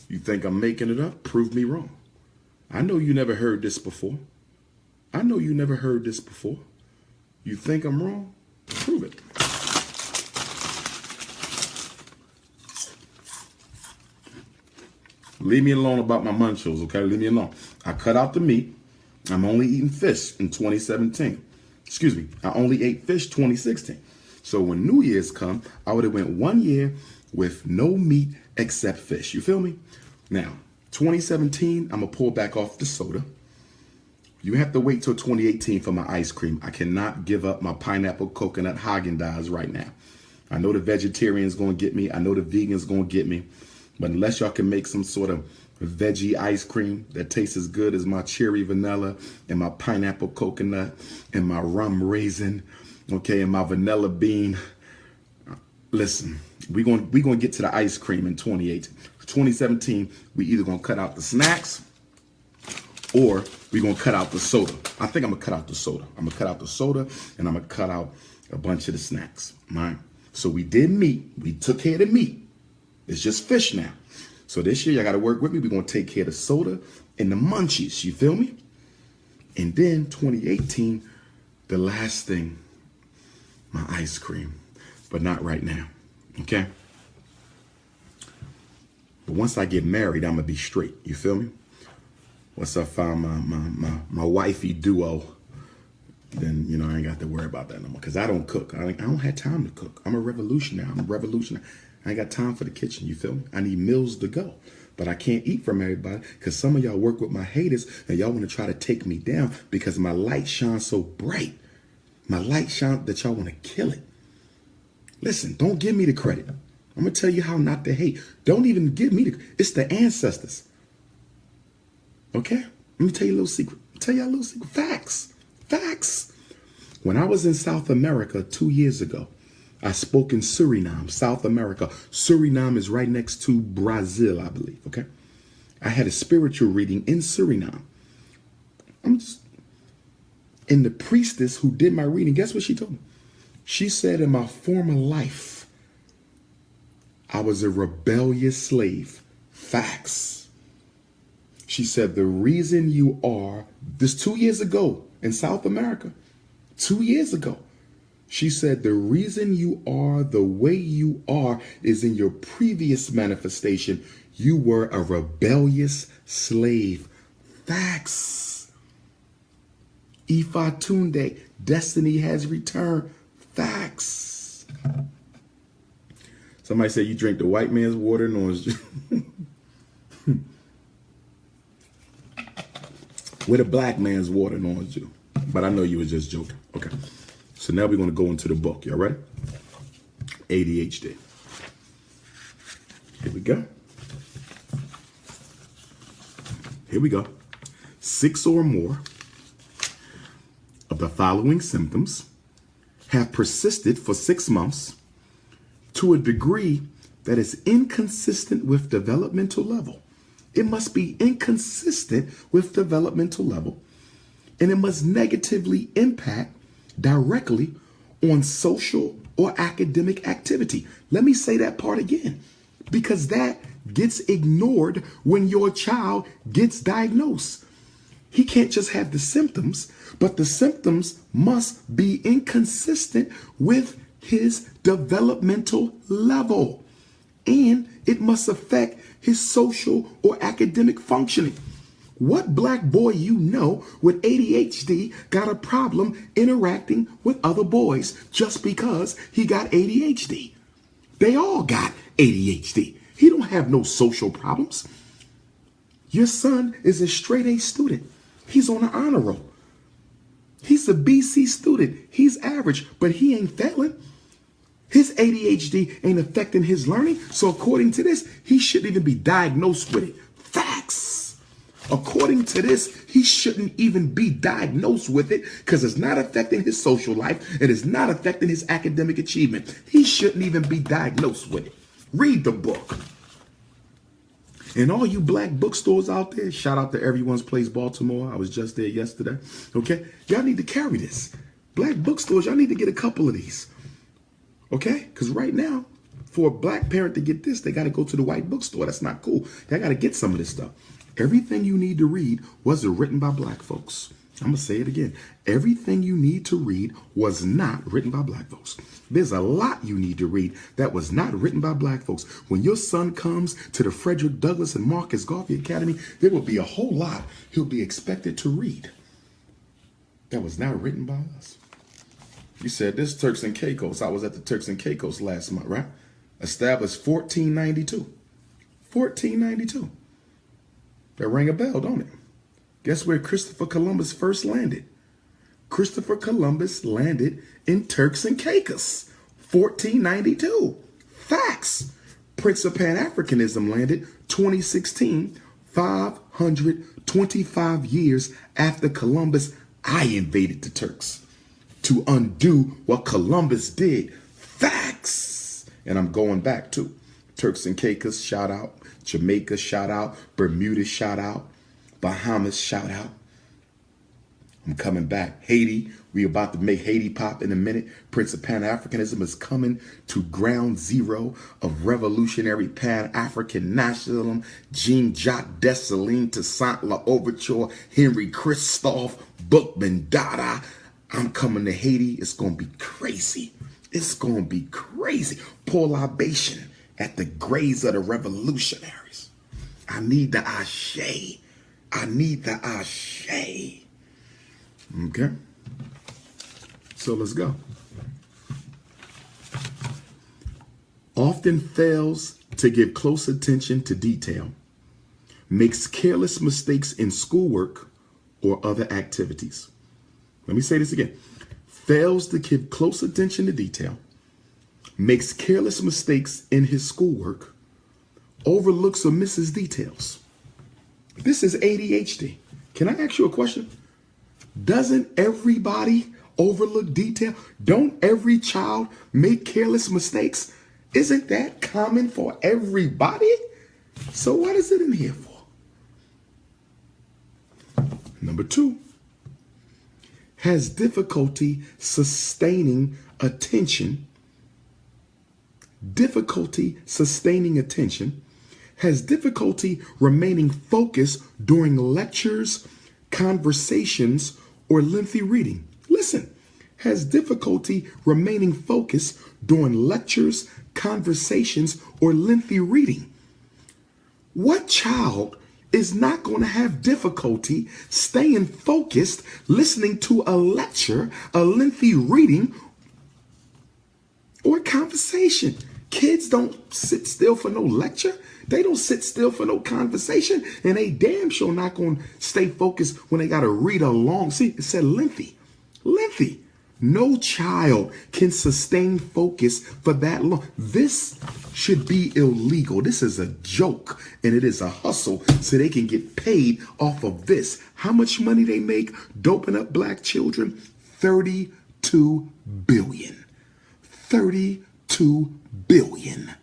You think I'm making it up? Prove me wrong. I know you never heard this before. I know you never heard this before. You think I'm wrong? Prove it. Leave me alone about my munchos, okay? Leave me alone. I cut out the meat. I'm only eating fish in 2017. Excuse me. I only ate fish 2016. So when New Year's come, I would have went 1 year with no meat, except fish. You feel me? Now, 2017, I'm going to pull back off the soda. You have to wait till 2018 for my ice cream. I cannot give up my pineapple coconut Haagen-Dazs right now. I know the vegetarians going to get me. I know the vegans going to get me. But unless y'all can make some sort of veggie ice cream that tastes as good as my cherry vanilla and my pineapple coconut and my rum raisin, okay, and my vanilla bean, listen, we're going to get to the ice cream in 2018. 2017, we either going to cut out the snacks or we're going to cut out the soda. I think I'm going to cut out the soda. I'm going to cut out the soda and I'm going to cut out a bunch of the snacks. All right. So we did meat. We took care of the meat. It's just fish now. So this year, y'all got to work with me. We're going to take care of the soda and the munchies. You feel me? And then 2018, the last thing, my ice cream. But not right now. Okay? But once I get married, I'm going to be straight. You feel me? Once I find my wifey duo, then, you know, I ain't got to worry about that no more. Because I don't cook. I don't have time to cook. I'm a revolutionary. I ain't got time for the kitchen. You feel me? I need meals to go. But I can't eat from everybody because some of y'all work with my haters and y'all want to try to take me down because my light shines so bright. My light shines that y'all want to kill it. Listen, don't give me the credit. I'm going to tell you how not to hate. Don't even give me it's the ancestors. Okay? Let me tell you a little secret. Facts. When I was in South America 2 years ago, I spoke in Suriname, South America. Suriname is right next to Brazil, I believe. Okay? I had a spiritual reading in Suriname. And the priestess who did my reading, guess what she told me? She said in my former life, I was a rebellious slave. Facts. She said, the reason you are, this 2 years ago in South America, 2 years ago, she said, the reason you are the way you are is in your previous manifestation. You were a rebellious slave. Facts. Ifa Tunde, destiny has returned. Facts. Somebody said you drink the white man's water and orange juice. With a black man's water and orange juice. But I know you were just joking. Okay. So now we're going to go into the book. Y'all ready? ADHD. Here we go. Here we go. 6 or more of the following symptoms have persisted for 6 months to a degree that is inconsistent with developmental level. It must be inconsistent with developmental level, and it must negatively impact directly on social or academic activity. Let me say that part again, because that gets ignored when your child gets diagnosed. He can't just have the symptoms, but the symptoms must be inconsistent with his developmental level, and it must affect his social or academic functioning. What black boy you know with ADHD got a problem interacting with other boys just because he got ADHD? They all got ADHD. He don't have no social problems. Your son is a straight A student. He's on an honor roll. He's a BC student. He's average, but he ain't failing. His ADHD ain't affecting his learning. So according to this, he shouldn't even be diagnosed with it. Facts. According to this, he shouldn't even be diagnosed with it because it's not affecting his social life. It is not affecting his academic achievement. He shouldn't even be diagnosed with it. Read the book. And all you black bookstores out there, shout out to Everyone's Place Baltimore. I was just there yesterday. Okay? Y'all need to carry this. Black bookstores, y'all need to get a couple of these. Okay? Because right now, for a black parent to get this, they got to go to the white bookstore. That's not cool. They got to get some of this stuff. Everything you need to read wasn't written by black folks. I'm going to say it again. Everything you need to read was not written by black folks. There's a lot you need to read that was not written by black folks. When your son comes to the Frederick Douglass and Marcus Garvey Academy, there will be a whole lot he'll be expected to read that was not written by us. You said this Turks and Caicos. I was at the Turks and Caicos last month, right? Established 1492. 1492. That rang a bell, don't it? Guess where Christopher Columbus first landed? Christopher Columbus landed in Turks and Caicos, 1492. Facts. Prince of Pan-Africanism landed 2016, 525 years after Columbus. I invaded the Turks to undo what Columbus did. Facts. And I'm going back to Turks and Caicos, shout out. Jamaica, shout out. Bermuda, shout out. Bahamas, shout out. I'm coming back. Haiti, we about to make Haiti pop in a minute. Prince of Pan-Africanism is coming to ground zero of revolutionary Pan-African nationalism. Jean-Jacques Dessalines, Toussaint L'Ouverture, Henry Christophe, Bookman, Dada. I'm coming to Haiti. It's going to be crazy. It's going to be crazy. Pour libation at the graves of the revolutionaries. I need the ashe. I need the ashe. Okay. So let's go. Often fails to give close attention to detail. Makes careless mistakes in schoolwork or other activities. Let me say this again. Fails to give close attention to detail. Makes careless mistakes in his schoolwork. Overlooks or misses details. This is ADHD. Can I ask you a question? Doesn't everybody overlook detail? Don't every child make careless mistakes? Isn't that common for everybody? So what is it in here for? Number 2, has difficulty sustaining attention. Difficulty sustaining attention. Has difficulty remaining focused during lectures, conversations, or lengthy reading. Listen, has difficulty remaining focused during lectures, conversations, or lengthy reading. What child is not going to have difficulty staying focused, listening to a lecture, a lengthy reading, or conversation? Kids don't sit still for no lecture. They don't sit still for no conversation. And they damn sure not going to stay focused when they got to read a long. See, it said lengthy. Lengthy. No child can sustain focus for that long. This should be illegal. This is a joke, and it is a hustle so they can get paid off of this. How much money they make doping up black children? $32 billion. $32 billion.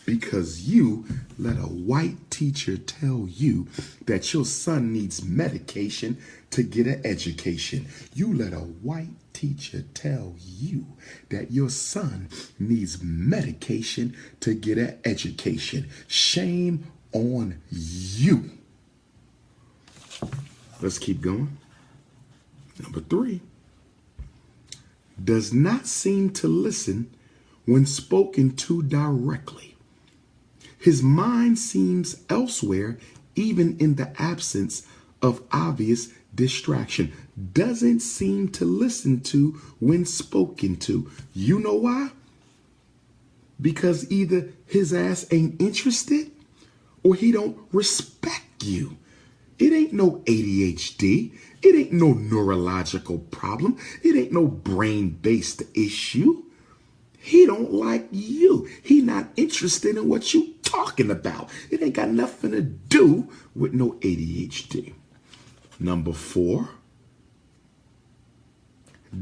Because you let a white teacher tell you that your son needs medication to get an education. You let a white teacher tell you that your son needs medication to get an education. Shame on you. Let's keep going. Number 3, does not seem to listen when spoken to directly. His mind seems elsewhere, even in the absence of obvious distraction. Doesn't seem to listen to when spoken to. You know why? Because either his ass ain't interested or he don't respect you. It ain't no ADHD. It ain't no neurological problem. It ain't no brain-based issue. He don't like you. He not interested in what you talking about. It ain't got nothing to do with no ADHD. Number 4,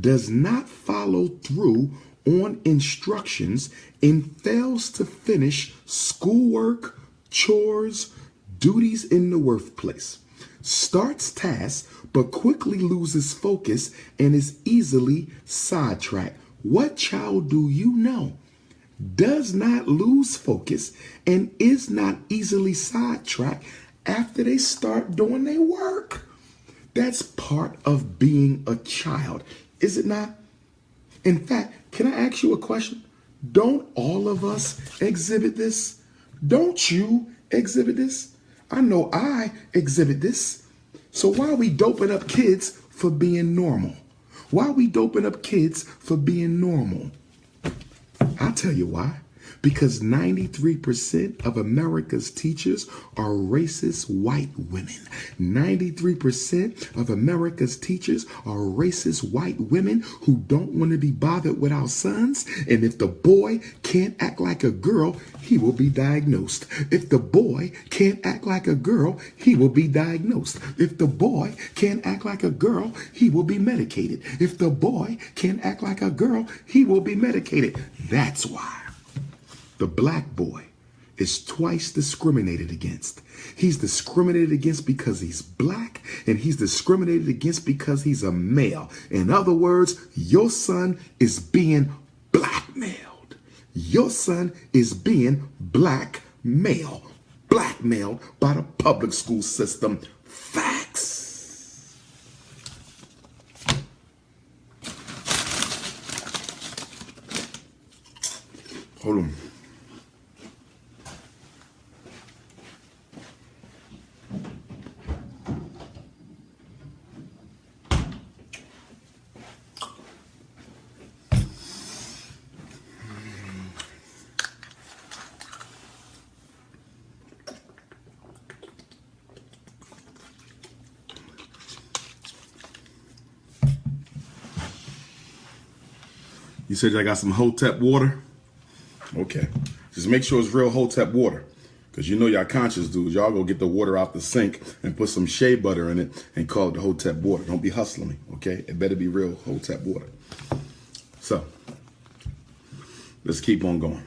does not follow through on instructions and fails to finish schoolwork, chores, duties in the workplace. Starts tasks but quickly loses focus and is easily sidetracked. What child do you know does not lose focus and is not easily sidetracked after they start doing their work? That's part of being a child, is it not? In fact, can I ask you a question? Don't all of us exhibit this? Don't you exhibit this? I know I exhibit this. So why are we doping up kids for being normal? Why are we doping up kids for being normal? I'll tell you why. Because 93% of America's teachers are racist white women. 93% of America's teachers are racist white women who don't want to be bothered with our sons. And if the boy can't act like a girl, he will be diagnosed. If the boy can't act like a girl, he will be diagnosed. If the boy can't act like a girl, he will be medicated. If the boy can't act like a girl, he will be medicated. That's why the black boy is twice discriminated against. He's discriminated against because he's black, and he's discriminated against because he's a male. In other words, your son is being blackmailed. Your son is being blackmailed by the public school system. Facts. Hold on. You said I got some Hotep water? Okay. Just make sure it's real Hotep water. Because you know y'all conscious dudes. Y'all go get the water out the sink and put some shea butter in it and call it the Hotep water. Don't be hustling me, okay? It better be real Hotep water. So, let's keep on going.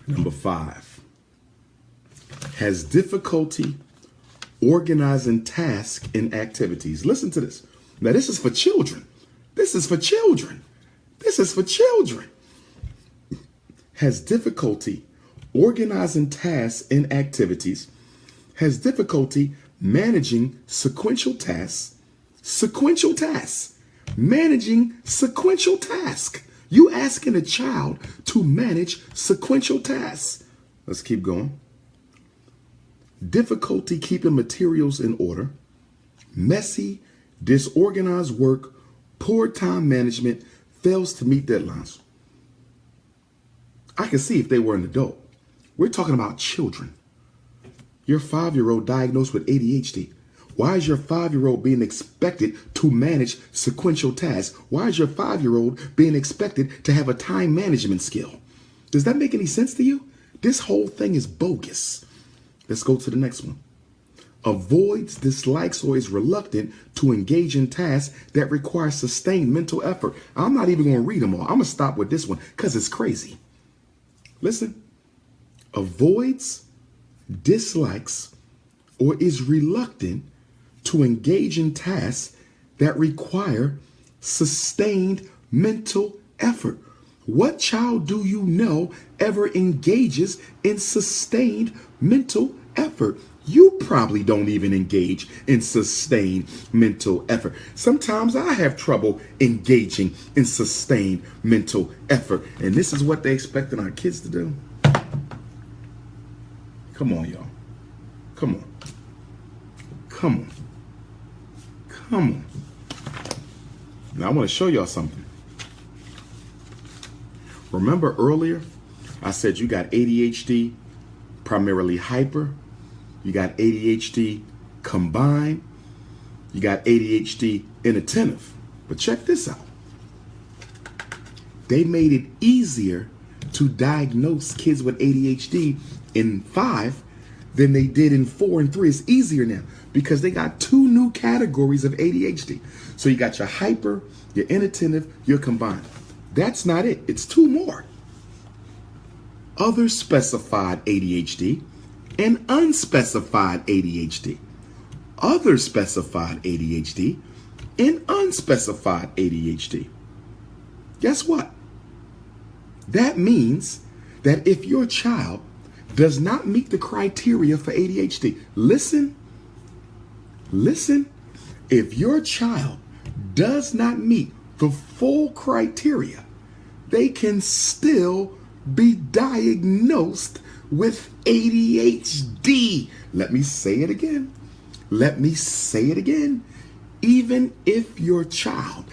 Number 5. Has difficulty organizing tasks and activities. Listen to this. Now, this is for children. This is for children. This is for children. Has difficulty organizing tasks and activities. Has difficulty managing sequential tasks. Sequential tasks. Managing sequential tasks. You asking a child to manage sequential tasks. Let's keep going. Difficulty keeping materials in order, messy, disorganized work, poor time management, fails to meet deadlines. I can see if they were an adult. We're talking about children. Your 5-year-old diagnosed with ADHD. Why is your 5-year-old being expected to manage sequential tasks? Why is your 5-year-old being expected to have a time management skill? Does that make any sense to you? This whole thing is bogus. Let's go to the next one. Avoids, dislikes, or is reluctant to engage in tasks that require sustained mental effort. I'm not even going to read them all. I'm going to stop with this one because it's crazy. Listen. Avoids, dislikes, or is reluctant to engage in tasks that require sustained mental effort. What child do you know ever engages in sustained mental effort? You probably don't even engage in sustained mental effort. Sometimes I have trouble engaging in sustained mental effort. And this is what they expecting our kids to do. Come on, y'all. Come on. Come on. Come on. Now I want to show y'all something. Remember earlier, I said you got ADHD, primarily hyper. You got ADHD combined. You got ADHD inattentive. But check this out. They made it easier to diagnose kids with ADHD in 5 than they did in 4 and 3. It's easier now because they got 2 new categories of ADHD. So you got your hyper, your inattentive, your combined. That's not it. It's 2 more. Other specified ADHD and unspecified ADHD. Other specified ADHD and unspecified ADHD. Guess what? That means that if your child does not meet the criteria for ADHD, listen, if your child does not meet the full criteria, they can still be diagnosed with ADHD. Let me say it again. Even if your child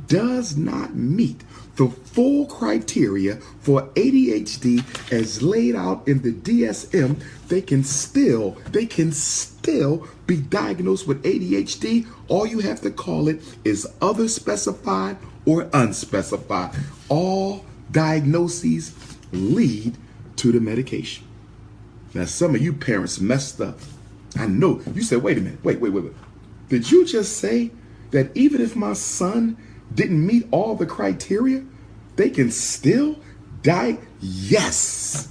does not meet the full criteria for ADHD as laid out in the DSM, they can still be diagnosed with ADHD. All you have to call it is other specified or unspecified. All diagnoses lead to the medication. Now, some of you parents messed up. I know. You said, wait a minute. Wait. Did you just say that even if my son didn't meet all the criteria, they can still die? Yes.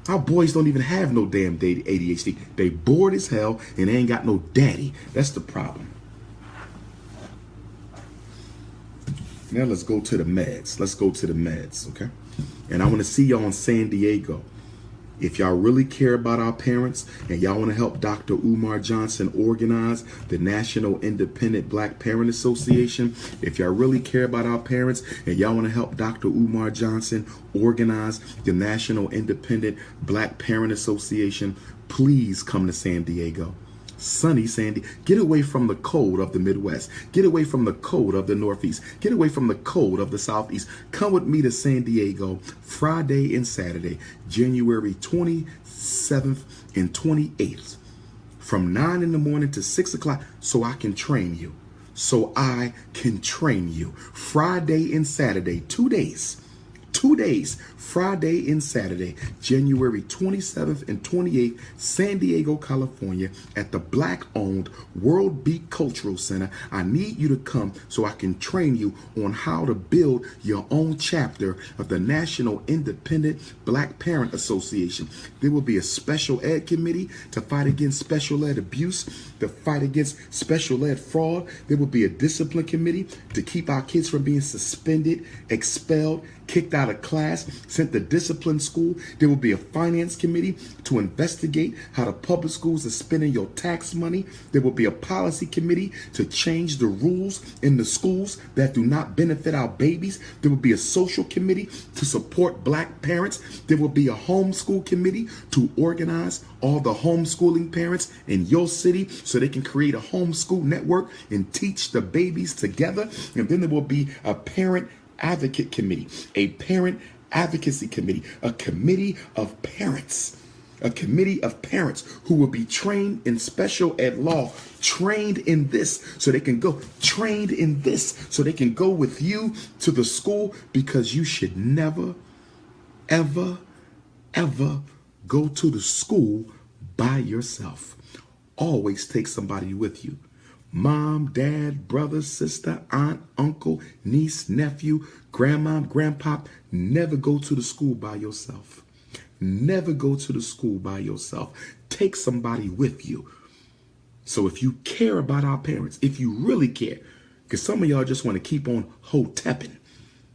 Our boys don't even have no damn ADHD. They bored as hell and they ain't got no daddy. That's the problem. Now let's go to the meds. Okay? And I want to see y'all in San Diego. If y'all really care about our parents and y'all want to help Dr. Umar Johnson organize the National Independent Black Parent Association, if y'all really care about our parents and y'all want to help Dr. Umar Johnson organize the National Independent Black Parent Association, please come to San Diego. Sunny San Diego. Get away from the cold of the Midwest. Get away from the cold of the Northeast. Get away from the cold of the Southeast. Come with me to San Diego Friday and Saturday, January 27th and 28th, from 9 in the morning to 6 o'clock, so I can train you. Friday and Saturday, 2 days. 2 days, Friday and Saturday, January 27th and 28th, San Diego, California, at the Black-owned World Beat Cultural Center. I need you to come so I can train you on how to build your own chapter of the National Independent Black Parent Association. There will be a special ed committee to fight against special ed abuse, to fight against special ed fraud. There will be a discipline committee to keep our kids from being suspended, expelled, kicked out of class, sent to discipline school. There will be a finance committee to investigate how the public schools are spending your tax money. There will be a policy committee to change the rules in the schools that do not benefit our babies. There will be a social committee to support black parents. There will be a homeschool committee to organize all the homeschooling parents in your city so they can create a homeschool network and teach the babies together. And then there will be a parent advocate committee, a parent advocacy committee, a committee of parents who will be trained in special ed law, trained in this so they can go with you to the school, because you should never, ever go to the school by yourself. Always take somebody with you. Mom, dad, brother, sister, aunt, uncle, niece, nephew, grandma, grandpa. Never go to the school by yourself. Never go to the school by yourself. Take somebody with you. So if you care about our parents, if you really care, because some of y'all just want to keep on hotepping.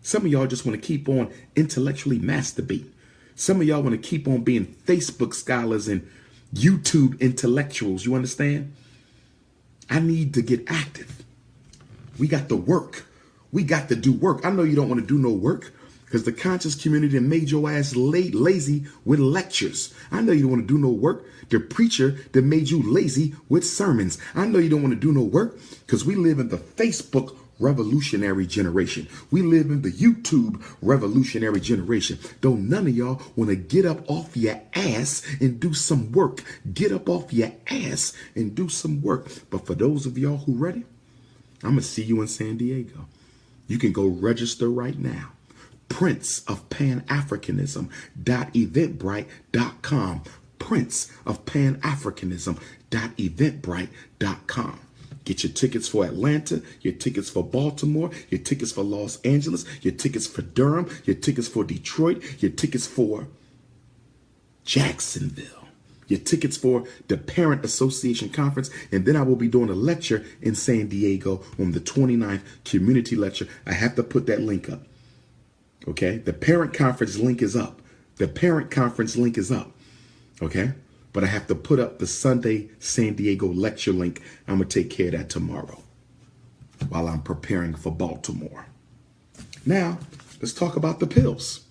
Some of y'all just want to keep on intellectually masturbating. Some of y'all want to keep on being Facebook scholars and YouTube intellectuals. You understand? I need to get active. We got to work. We got to do work. I know you don't want to do no work because the conscious community made your ass lazy with lectures. I know you don't want to do no work. The preacher that made you lazy with sermons. I know you don't want to do no work because we live in the Facebook revolutionary generation. We live in the YouTube revolutionary generation. Don't none of y'all want to get up off your ass and do some work. Get up off your ass and do some work. But for those of y'all who ready, I'm going to see you in San Diego. You can go register right now. princeofpanafricanism.eventbrite.com. princeofpanafricanism.eventbrite.com. Get your tickets for Atlanta, your tickets for Baltimore, your tickets for Los Angeles, your tickets for Durham, your tickets for Detroit, your tickets for Jacksonville, your tickets for the Parent Association Conference. And then I will be doing a lecture in San Diego on the 29th, community lecture. I have to put that link up. Okay. The parent conference link is up. Okay. But I have to put up the Sunday San Diego lecture link. I'm going to take care of that tomorrow while I'm preparing for Baltimore. Now, let's talk about the pills.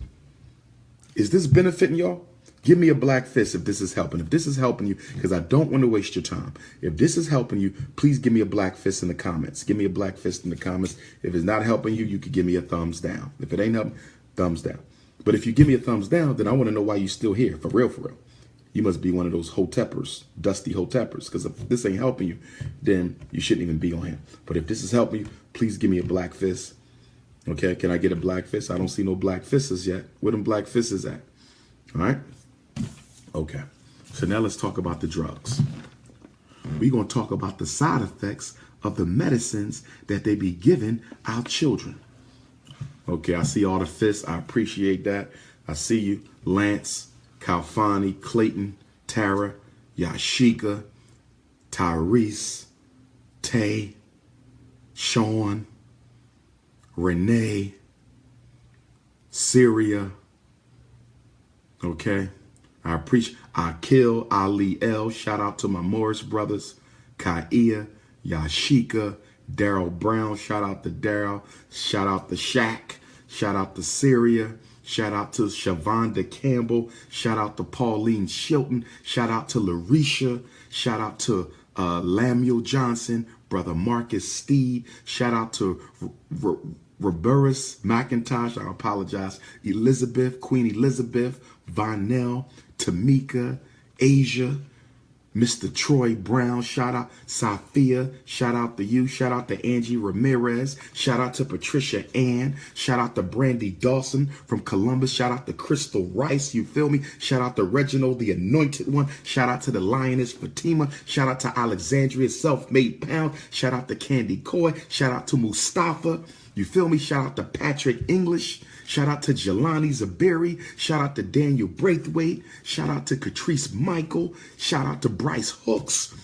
Is this benefiting y'all? Give me a black fist if this is helping. If this is helping you, because I don't want to waste your time. If this is helping you, please give me a black fist in the comments. Give me a black fist in the comments. If it's not helping you, you could give me a thumbs down. If it ain't helping, thumbs down. But if you give me a thumbs down, then I want to know why you're still here. For real, for real. You must be one of those hoteppers, dusty hoteppers. Because if this ain't helping you, then you shouldn't even be on here. But if this is helping you, please give me a black fist. Okay, can I get a black fist? I don't see no black fists yet. Where them black fists at? All right. Okay, so now let's talk about the drugs. We're going to talk about the side effects of the medicines that they be giving our children. Okay, I see all the fists. I appreciate that. I see you. Lance, Kalfani, Clayton, Tara, Yashika, Tyrese, Tay, Sean, Renee, Syria. Okay. I appreciate Akil, Ali L. Shout out to my Morris brothers. Kaia, Yashika, Daryl Brown. Shout out to Daryl. Shout out to Shaq. Shout out to Syria. Shout out to Shavonda Campbell. Shout out to Pauline Shilton. Shout out to Larisha. Shout out to Lamuel Johnson. Brother Marcus Steed. Shout out to Roberus McIntosh. I apologize. Elizabeth, Queen Elizabeth, Vonell, Tamika, Asia, Mr. Troy Brown, shout out. Sophia, shout out to you. Shout out to Angie Ramirez. Shout out to Patricia Ann. Shout out to Brandy Dawson from Columbus. Shout out to Crystal Rice, you feel me? Shout out to Reginald, the Anointed One. Shout out to the Lioness Fatima. Shout out to Alexandria Self-Made Pound. Shout out to Candy Coy. Shout out to Mustafa. You feel me? Shout out to Patrick English. Shout out to Jelani Zaberi. Shout out to Daniel Braithwaite. Shout out to Catrice Michael. Shout out to Bryce Hooks.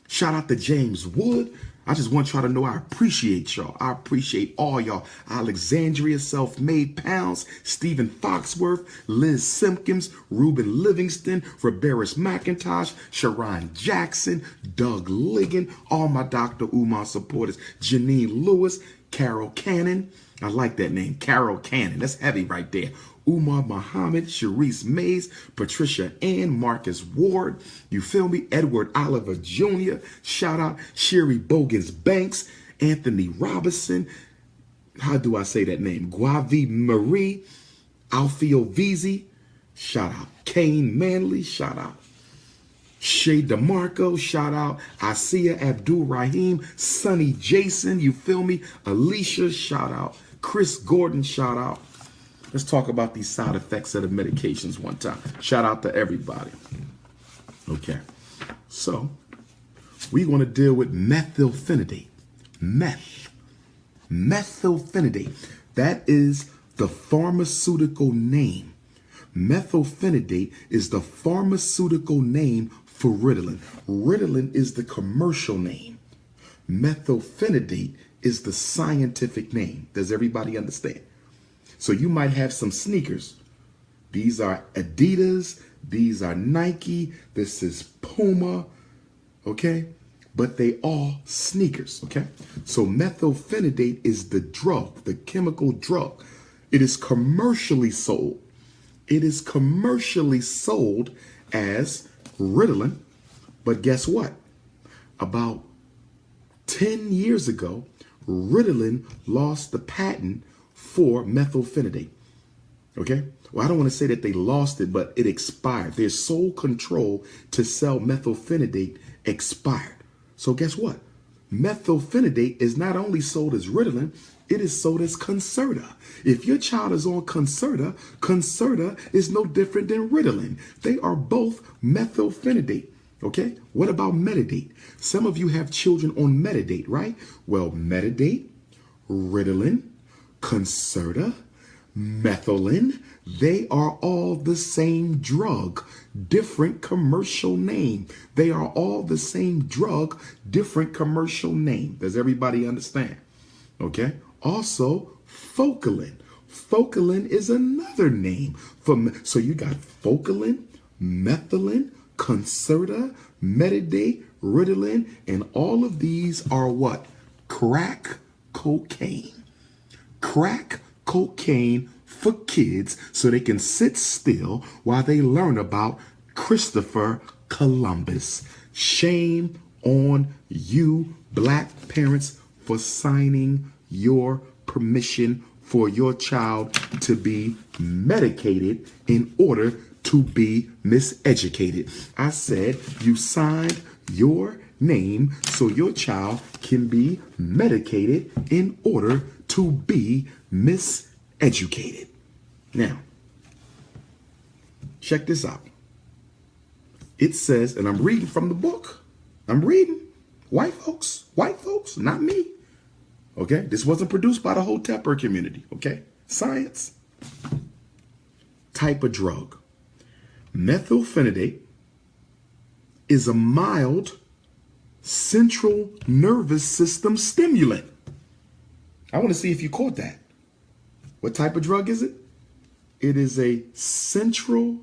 Shout out to James Wood. I just want y'all to know I appreciate y'all. I appreciate all y'all. Alexandria Self-Made Pounds, Stephen Foxworth, Liz Simpkins, Ruben Livingston, Roberus McIntosh, Sharon Jackson, Doug Ligon, all my Dr. Umar supporters, Janine Lewis, Carol Cannon. I like that name, Carol Cannon. That's heavy right there. Umar Muhammad, Sharice Mays, Patricia Ann, Marcus Ward. You feel me? Edward Oliver Jr. Shout out Sherry Bogans Banks, Anthony Robinson. How do I say that name? Guavi Marie, Alfio Vizi. Shout out Kane Manley. Shout out Shay DeMarco, shout out Asiya Abdul Rahim, Sonny Jason, you feel me? Alicia, shout out. Chris Gordon, shout out. Let's talk about these side effects of the medications one time. Shout out to everybody. Okay, so we're going to deal with methylphenidate. Methylphenidate. That is the pharmaceutical name. Methylphenidate is the pharmaceutical name for Ritalin. Ritalin is the commercial name. Methylphenidate is the scientific name. Does everybody understand? So you might have some sneakers. These are Adidas. These are Nike. This is Puma. Okay? But they all sneakers. Okay? So methylphenidate is the drug, the chemical drug. It is commercially sold. It is commercially sold as Ritalin, but guess what? About 10 years ago, Ritalin lost the patent for methylphenidate. Okay? Well, I don't want to say that they lost it, but it expired. Their sole control to sell methylphenidate expired. So guess what? Methylphenidate is not only sold as Ritalin, it is sold as Concerta. If your child is on Concerta, Concerta is no different than Ritalin. They are both methylphenidate. Okay? What about Metadate? Some of you have children on Metadate, right? Well, Metadate, Ritalin, Concerta, Methylin, they are all the same drug, different commercial name. They are all the same drug, different commercial name. Does everybody understand? Okay? Also, Focalin. Focalin is another name for, so you got Focalin, Methylin, Concerta, Metadate, Ritalin, and all of these are what? Crack cocaine. Crack cocaine for kids so they can sit still while they learn about Christopher Columbus. Shame on you, black parents, for signing your permission for your child to be medicated in order to be miseducated. I said you signed your name so your child can be medicated in order to be miseducated. Now, check this out. It says, and I'm reading from the book. I'm reading. White folks, not me. Okay, this wasn't produced by the whole Tepper community. Okay, science. Type of drug. Methylphenidate is a mild central nervous system stimulant. I want to see if you caught that. What type of drug is it? It is a central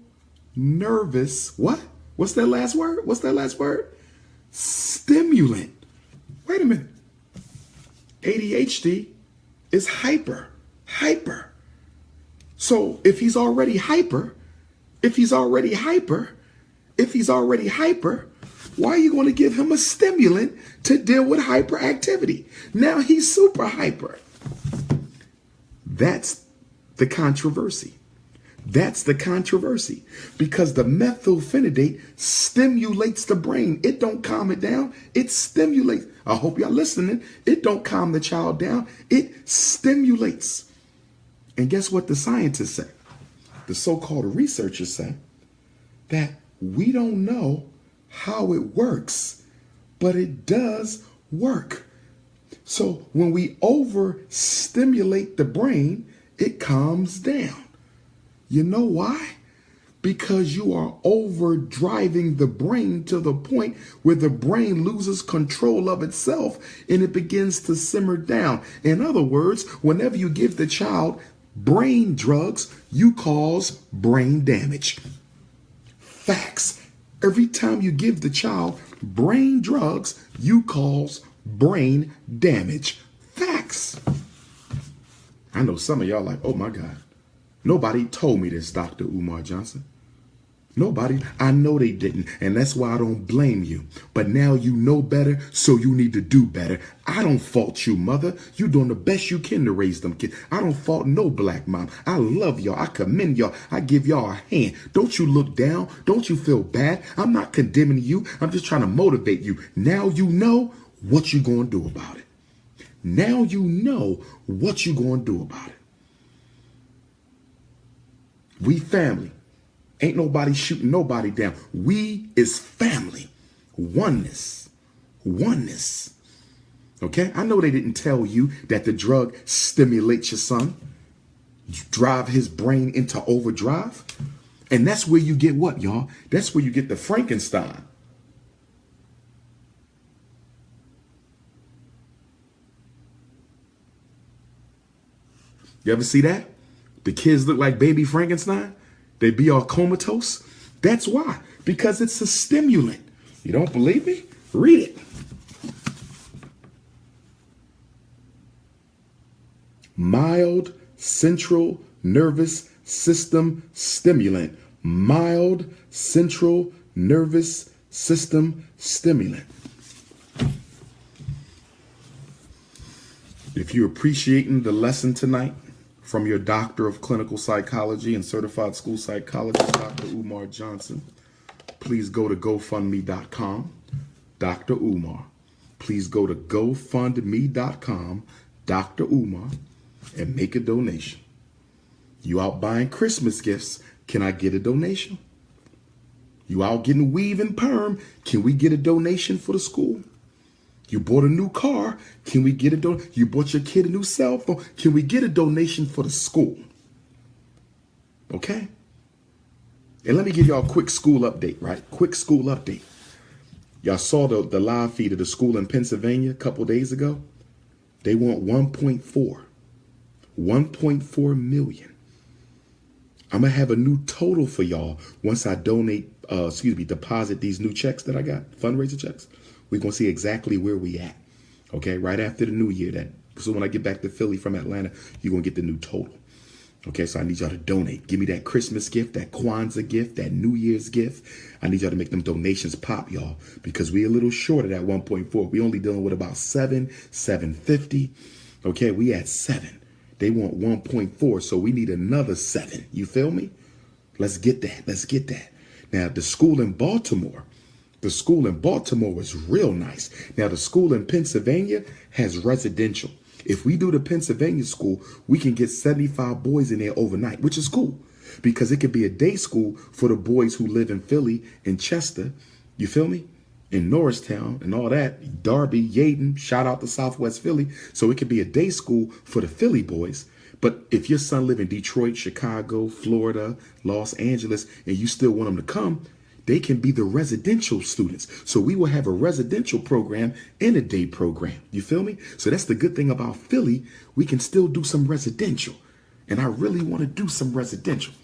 nervous, what? What's that last word? Stimulant. Wait a minute. ADHD is hyper. So if he's already hyper, why are you going to give him a stimulant to deal with hyperactivity? Now he's super hyper. That's the controversy. Because the methylphenidate stimulates the brain. It don't calm it down. It stimulates. I hope y'all listening. It don't calm the child down. It stimulates. And guess what the scientists say? The so-called researchers say that we don't know how it works, but it does work. So when we overstimulate the brain, it calms down. You know why? Because you are overdriving the brain to the point where the brain loses control of itself and it begins to simmer down. In other words, whenever you give the child brain drugs, you cause brain damage. Facts. Every time you give the child brain drugs, you cause brain damage. Facts. I know some of y'all like, oh my God. Nobody told me this, Dr. Umar Johnson. Nobody. I know they didn't. And that's why I don't blame you. But now you know better, so you need to do better. I don't fault you, mother. You doing the best you can to raise them kids. I don't fault no black mom. I love y'all. I commend y'all. I give y'all a hand. Don't you look down. Don't you feel bad. I'm not condemning you. I'm just trying to motivate you. Now you know what you going to do about it. Now you know what you going to do about it. We family. Ain't nobody shooting nobody down. We is family. Oneness. Okay? I know they didn't tell you that the drug stimulates your son, drive his brain into overdrive. And that's where you get what, y'all? That's where you get the Frankenstein. You ever see that? The kids look like baby Frankenstein. They be all comatose. That's why. Because it's a stimulant. You don't believe me? Read it. Mild central nervous system stimulant. Mild central nervous system stimulant. If you're appreciating the lesson tonight, from your doctor of clinical psychology and certified school psychologist, Dr. Umar Johnson, please go to GoFundMe.com, Dr. Umar. Please go to GoFundMe.com, Dr. Umar, and make a donation. You out buying Christmas gifts, can I get a donation? You out getting weave and perm, can we get a donation for the school? You bought a new car. Can we get a donation? You bought your kid a new cell phone. Can we get a donation for the school? Okay. And let me give y'all a quick school update, right? Quick school update. Y'all saw the live feed of the school in Pennsylvania a couple days ago. They want 1.4 million. I'm going to have a new total for y'all once I deposit these new checks that I got, fundraiser checks. We're going to see exactly where we at. Okay, right after the new year. So when I get back to Philly from Atlanta, you're going to get the new total. Okay, so I need y'all to donate. Give me that Christmas gift, that Kwanzaa gift, that New Year's gift. I need y'all to make them donations pop, y'all, because we're a little short of that 1.4. We only dealing with about 750. Okay, we at 7. They want 1.4, so we need another 7. You feel me? Let's get that. Let's get that. Now, the school in Baltimore is real nice. Now, the school in Pennsylvania has residential. If we do the Pennsylvania school, we can get 75 boys in there overnight, which is cool because it could be a day school for the boys who live in Philly, in Chester, you feel me? In Norristown and all that, Darby, Yaden, shout out to Southwest Philly. So it could be a day school for the Philly boys. But if your son live in Detroit, Chicago, Florida, Los Angeles, and you still want them to come, they can be the residential students. So we will have a residential program and a day program. You feel me? So that's the good thing about Philly. We can still do some residential. And I really want to do some residential.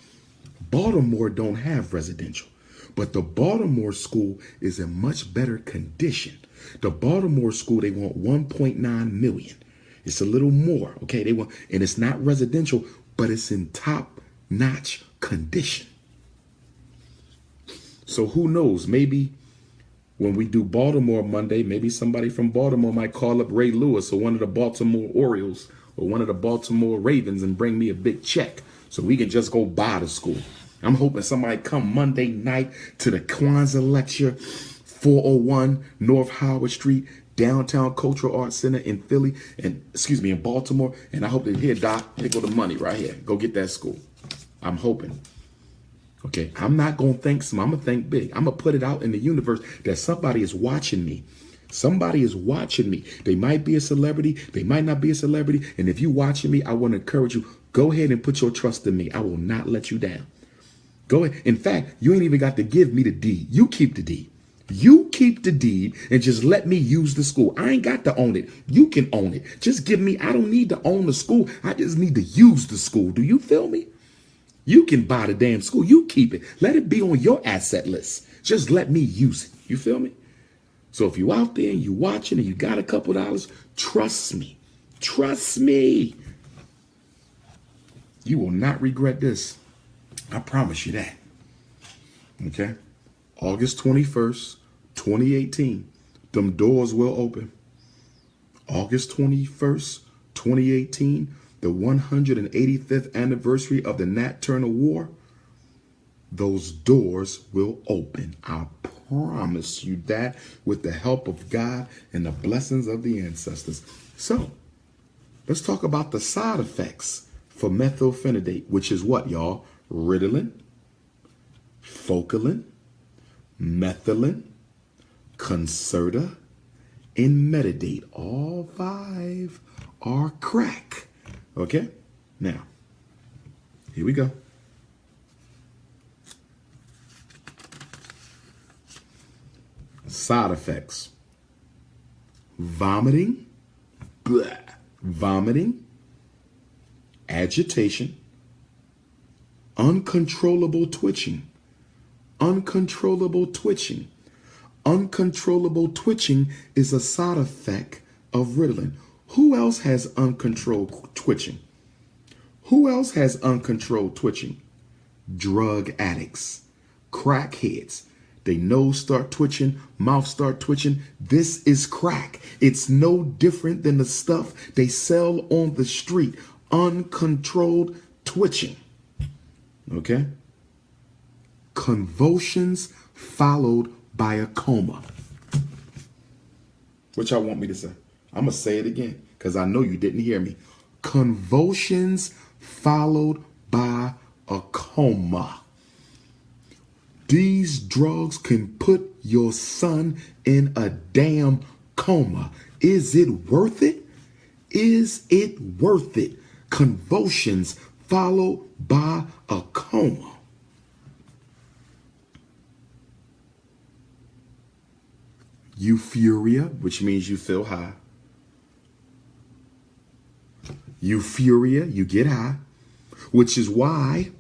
Baltimore don't have residential, but the Baltimore school is in much better condition. The Baltimore school, they want 1.9 million. It's a little more. Okay. And it's not residential, but it's in top notch condition. So who knows, maybe when we do Baltimore Monday, maybe somebody from Baltimore might call up Ray Lewis or one of the Baltimore Orioles or one of the Baltimore Ravens and bring me a big check so we can just go buy the school. I'm hoping somebody come Monday night to the Kwanzaa lecture, 401 North Howard Street, Downtown Cultural Arts Center in Philly, in Baltimore. And I hope they hear, Doc, here go the money right here. Go get that school. I'm hoping. Okay, I'm not going to thank some. I'm going to thank big. I'm going to put it out in the universe that somebody is watching me. Somebody is watching me. They might be a celebrity. They might not be a celebrity. And if you're watching me, I want to encourage you, go ahead and put your trust in me. I will not let you down. Go ahead. In fact, you ain't even got to give me the deed. You keep the deed. You keep the deed and just let me use the school. I ain't got to own it. You can own it. Just give me, I don't need to own the school. I just need to use the school. Do you feel me? You can buy the damn school. You keep it. Let it be on your asset list. Just let me use it. You feel me? So if you out there and you watching and you got a couple dollars, trust me. Trust me. You will not regret this. I promise you that. Okay? August 21st, 2018. Them doors will open. August 21st, 2018. The 185th anniversary of the Nat Turner War, those doors will open. I promise you that with the help of God and the blessings of the ancestors. So let's talk about the side effects for methylphenidate, which is what, y'all? Ritalin, Focalin, Methylin, Concerta, and Metadate. All 5 are crack. Okay, now, here we go. Side effects. Vomiting, agitation, uncontrollable twitching. Uncontrollable twitching is a side effect of Ritalin. Who else has uncontrolled twitching? Drug addicts, crackheads. They nose start twitching, mouth start twitching. This is crack. It's no different than the stuff they sell on the street. Uncontrolled twitching. Okay? Convulsions followed by a coma. What y'all want me to say? I'm going to say it again because I know you didn't hear me. Convulsions followed by a coma. These drugs can put your son in a damn coma. Is it worth it? Is it worth it? Convulsions followed by a coma. Euphoria, which means you feel high. Euphoria, you get high, which is why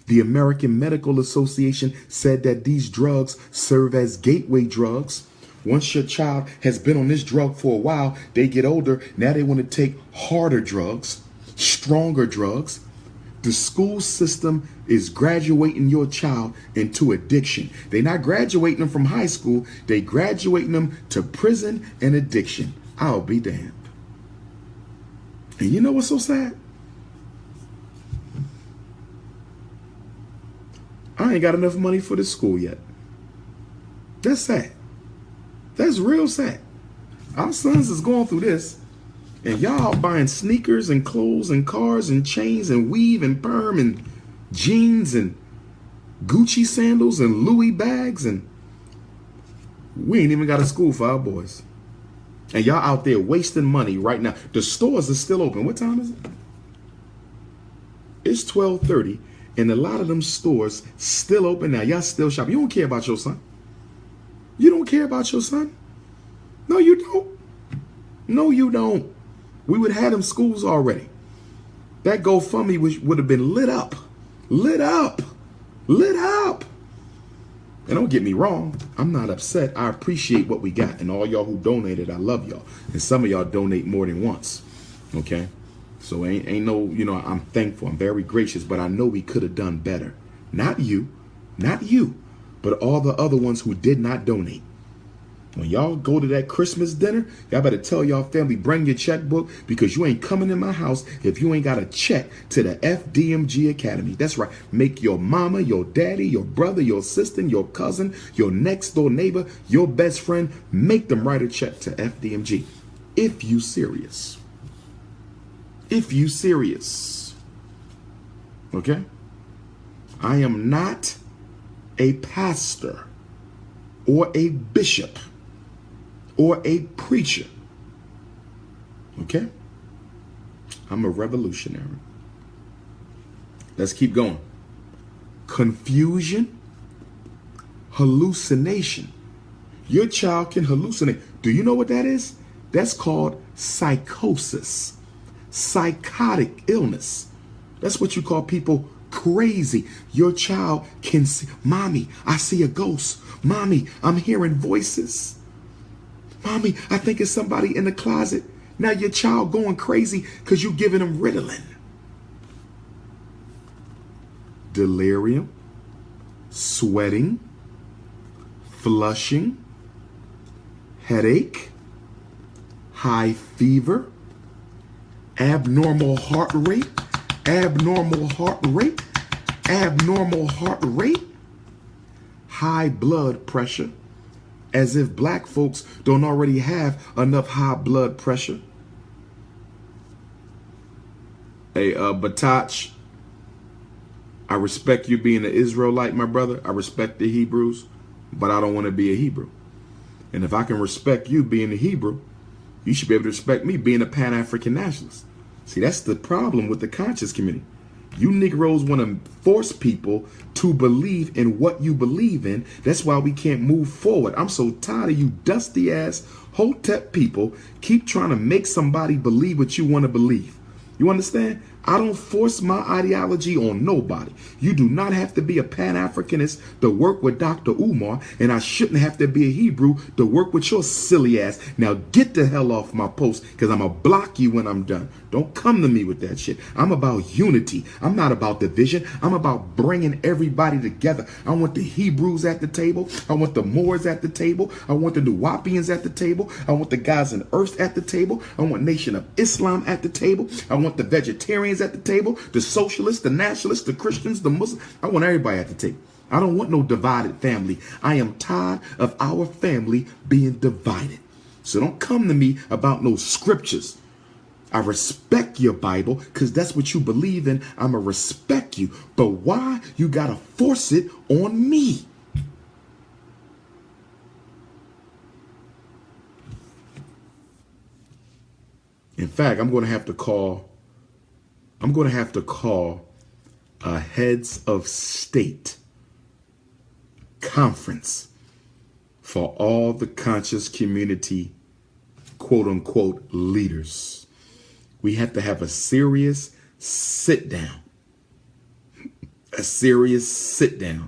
the American Medical Association said that these drugs serve as gateway drugs. Once your child has been on this drug for a while, they get older. Now they want to take harder drugs, stronger drugs. The school system is graduating your child into addiction. They're not graduating them from high school. They graduating them to prison and addiction. I'll be damned. And you know what's so sad? I ain't got enough money for this school yet. That's sad. That's real sad. Our sons is going through this, and y'all buying sneakers and clothes and cars and chains and weave and perm and jeans and Gucci sandals and Louis bags, and we ain't even got a school for our boys. And y'all out there wasting money right now. The stores are still open. What time is it? It's 12:30, and a lot of them stores still open now. Y'all still shop. You don't care about your son. You don't care about your son. No, you don't. No, you don't. We would have had them schools already. That GoFundMe would have been lit up. Lit up. Lit up. And don't get me wrong, I'm not upset. I appreciate what we got. And all y'all who donated, I love y'all. And some of y'all donate more than once. Okay? So ain't no, I'm thankful. I'm very gracious. But I know we could have done better. Not you. Not you. But all the other ones who did not donate. When y'all go to that Christmas dinner, y'all better tell y'all family, bring your checkbook, because you ain't coming in my house if you ain't got a check to the FDMG Academy. That's right. Make your mama, your daddy, your brother, your sister, your cousin, your next door neighbor, your best friend, make them write a check to FDMG. If you serious. If you serious. Okay? I am not a pastor or a bishop or a preacher. Okay? I'm a revolutionary. Let's keep going. Confusion, hallucination. Your child can hallucinate. Do you know what that is? That's called psychosis, psychotic illness. That's what you call people crazy. Your child can see, Mommy, I see a ghost. Mommy, I'm hearing voices. Mommy, I think it's somebody in the closet. Now your child going crazy because you giving them Ritalin. Delirium, sweating, flushing, headache, high fever, abnormal heart rate, abnormal heart rate, abnormal heart rate, high blood pressure, as if black folks don't already have enough high blood pressure. Hey, Batach, I respect you being an Israelite, my brother. I respect the Hebrews, but I don't want to be a Hebrew. And if I can respect you being a Hebrew, you should be able to respect me being a Pan-African nationalist. See, that's the problem with the conscious community. You Negroes want to force people to believe in what you believe in. That's why we can't move forward. I'm so tired of you dusty ass Hotep people keep trying to make somebody believe what you want to believe. You understand? I don't force my ideology on nobody. You do not have to be a Pan-Africanist to work with Dr. Umar, and I shouldn't have to be a Hebrew to work with your silly ass. Now get the hell off my post, because I'm going to block you when I'm done. Don't come to me with that shit. I'm about unity. I'm not about division. I'm about bringing everybody together. I want the Hebrews at the table. I want the Moors at the table. I want the Nuwapians at the table. I want the guys in Earth at the table. I want Nation of Islam at the table. I want the vegetarians at the table, the socialists, the nationalists, the Christians, the Muslims. I want everybody at the table. I don't want no divided family. I am tired of our family being divided. So don't come to me about no scriptures. I respect your Bible because that's what you believe in. I'm going to respect you. But why you got to force it on me? In fact, I'm going to have to call a heads of state conference for all the conscious community, quote unquote, leaders. We have to have a serious sit down,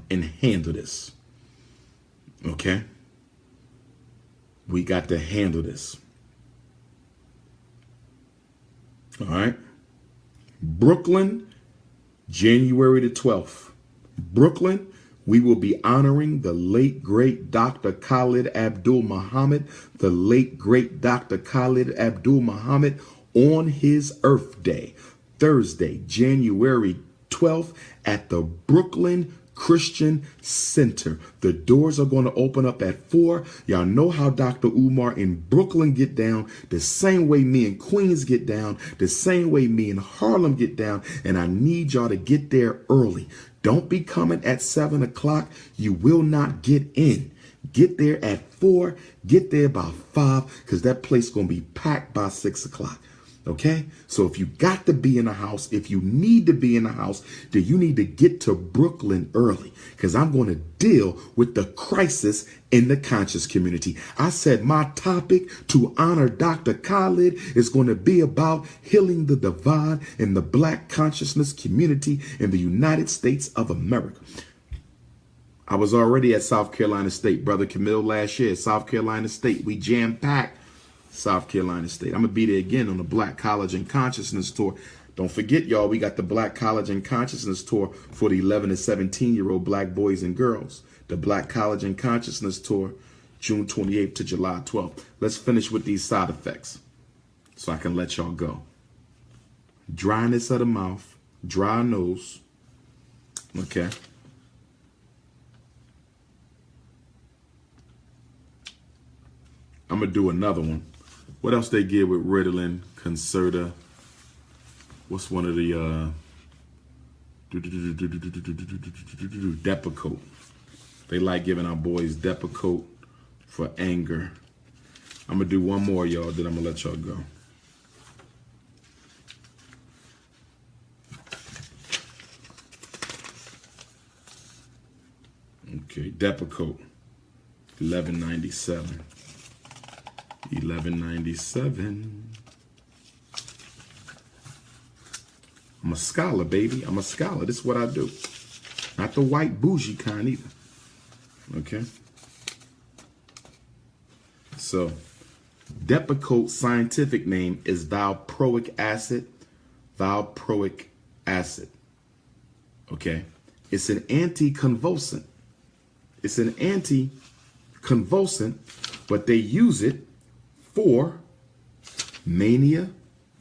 and handle this. Okay? We got to handle this. All right? Brooklyn, January the 12th, Brooklyn, we will be honoring the late, great Dr. Khalid Abdul Muhammad, the late, great Dr. Khalid Abdul Muhammad on his Earth Day, Thursday, January 12th at the Brooklyn Christian Center. The doors are going to open up at 4. Y'all know how Dr. Umar in Brooklyn get down, the same way me in Queens get down, the same way me in Harlem get down, and I need y'all to get there early. Don't be coming at 7 o'clock. You will not get in. Get there at 4. Get there by 5 because that place is going to be packed by 6 o'clock. Okay, so if you got to be in the house, if you need to be in the house, then you need to get to Brooklyn early because I'm going to deal with the crisis in the conscious community. I said my topic to honor Dr. Khalid is going to be about healing the divide in the Black consciousness community in the United States of America. I was already at South Carolina State, Brother Camille, last year. South Carolina State, we jam-packed. South Carolina State. I'm going to be there again on the Black College and Consciousness Tour. Don't forget, y'all, we got the Black College and Consciousness Tour for the 11 to 17-year-old Black boys and girls. The Black College and Consciousness Tour, June 28th to July 12th. Let's finish with these side effects so I can let y'all go. Dryness of the mouth, dry nose. Okay. I'm going to do another one. What else they give with Ritalin, Concerta? What's one of the Depakote? They like giving our boys Depakote for anger. I'm gonna do one more, y'all, then I'm gonna let y'all go. Okay, Depakote, $11.97. $11.97. I'm a scholar, baby. I'm a scholar. This is what I do. Not the white bougie kind either. Okay. So, Depakote's scientific name is valproic acid. Valproic acid. Okay. It's an anticonvulsant. It's an anticonvulsant, but they use it for mania,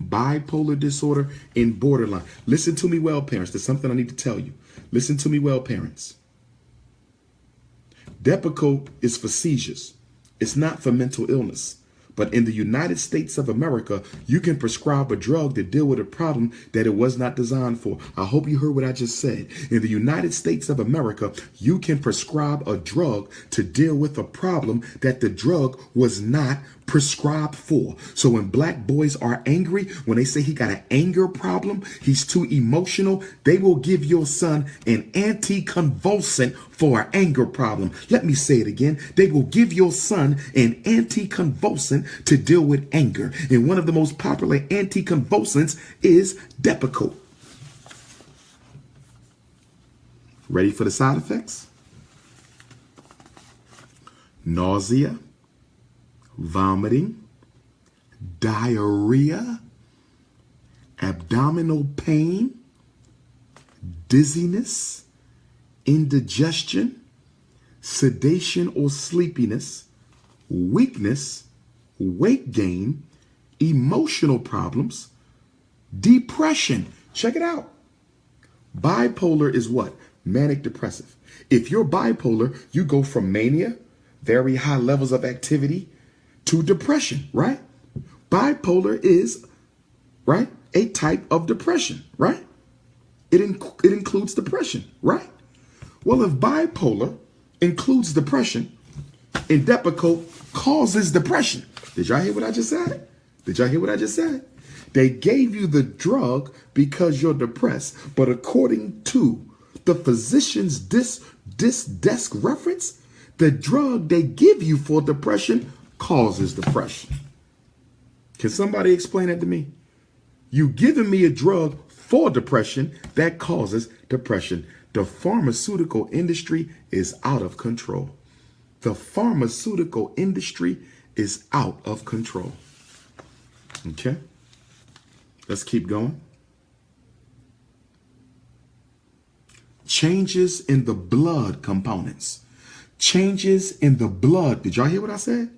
bipolar disorder, and borderline. Listen to me well, parents. There's something I need to tell you. Listen to me well, parents. Depakote is for seizures. It's not for mental illness. But in the United States of America, you can prescribe a drug to deal with a problem that it was not designed for. I hope you heard what I just said. In the United States of America, you can prescribe a drug to deal with a problem that the drug was not prescribed for. So when Black boys are angry, when they say he got an anger problem, he's too emotional, they will give your son an anticonvulsant for an anger problem. Let me say it again. They will give your son an anticonvulsant to deal with anger. And one of the most popular anticonvulsants is Depakote. Ready for the side effects? Nausea, vomiting, diarrhea, abdominal pain, dizziness, indigestion, sedation or sleepiness, weakness, weight gain, emotional problems, depression. Check it out. Bipolar is what? Manic depressive. If you're bipolar, you go from mania, very high levels of activity, to depression, right? Bipolar is, right, a type of depression, right? It includes depression, right? Well, if bipolar includes depression and Depakote causes depression, did y'all hear what I just said? Did y'all hear what I just said? They gave you the drug because you're depressed, but according to the physician's desk reference, the drug they give you for depression causes depression. Can somebody explain that to me? You giving me a drug for depression that causes depression. The pharmaceutical industry is out of control. The pharmaceutical industry is out of control. Okay, let's keep going. changes in the blood components. Changes in the blood. Did y'all hear what I said?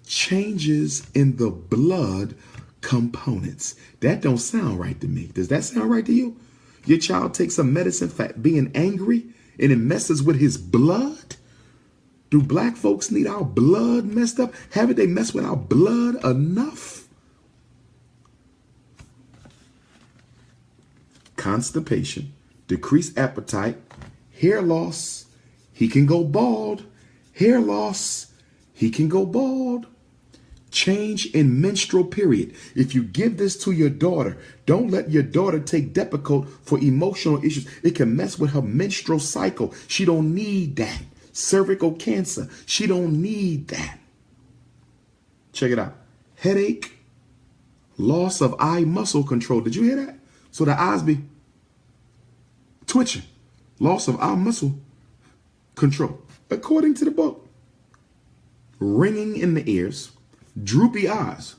Changes in the blood components. That don't sound right to me. Does that sound right to you? Your child takes some medicine for being angry and it messes with his blood? Do black folks need our blood messed up? Haven't they messed with our blood enough? Constipation, decreased appetite, hair loss. He can go bald. Hair loss. He can go bald. Change in menstrual period. If you give this to your daughter, don't let your daughter take Depakote for emotional issues. It can mess with her menstrual cycle. She don't need that. Cervical cancer. She don't need that. Check it out. Headache, loss of eye muscle control. Did you hear that? So the eyes be twitching. Loss of eye muscle control. According to the book. Ringing in the ears. Droopy eyes.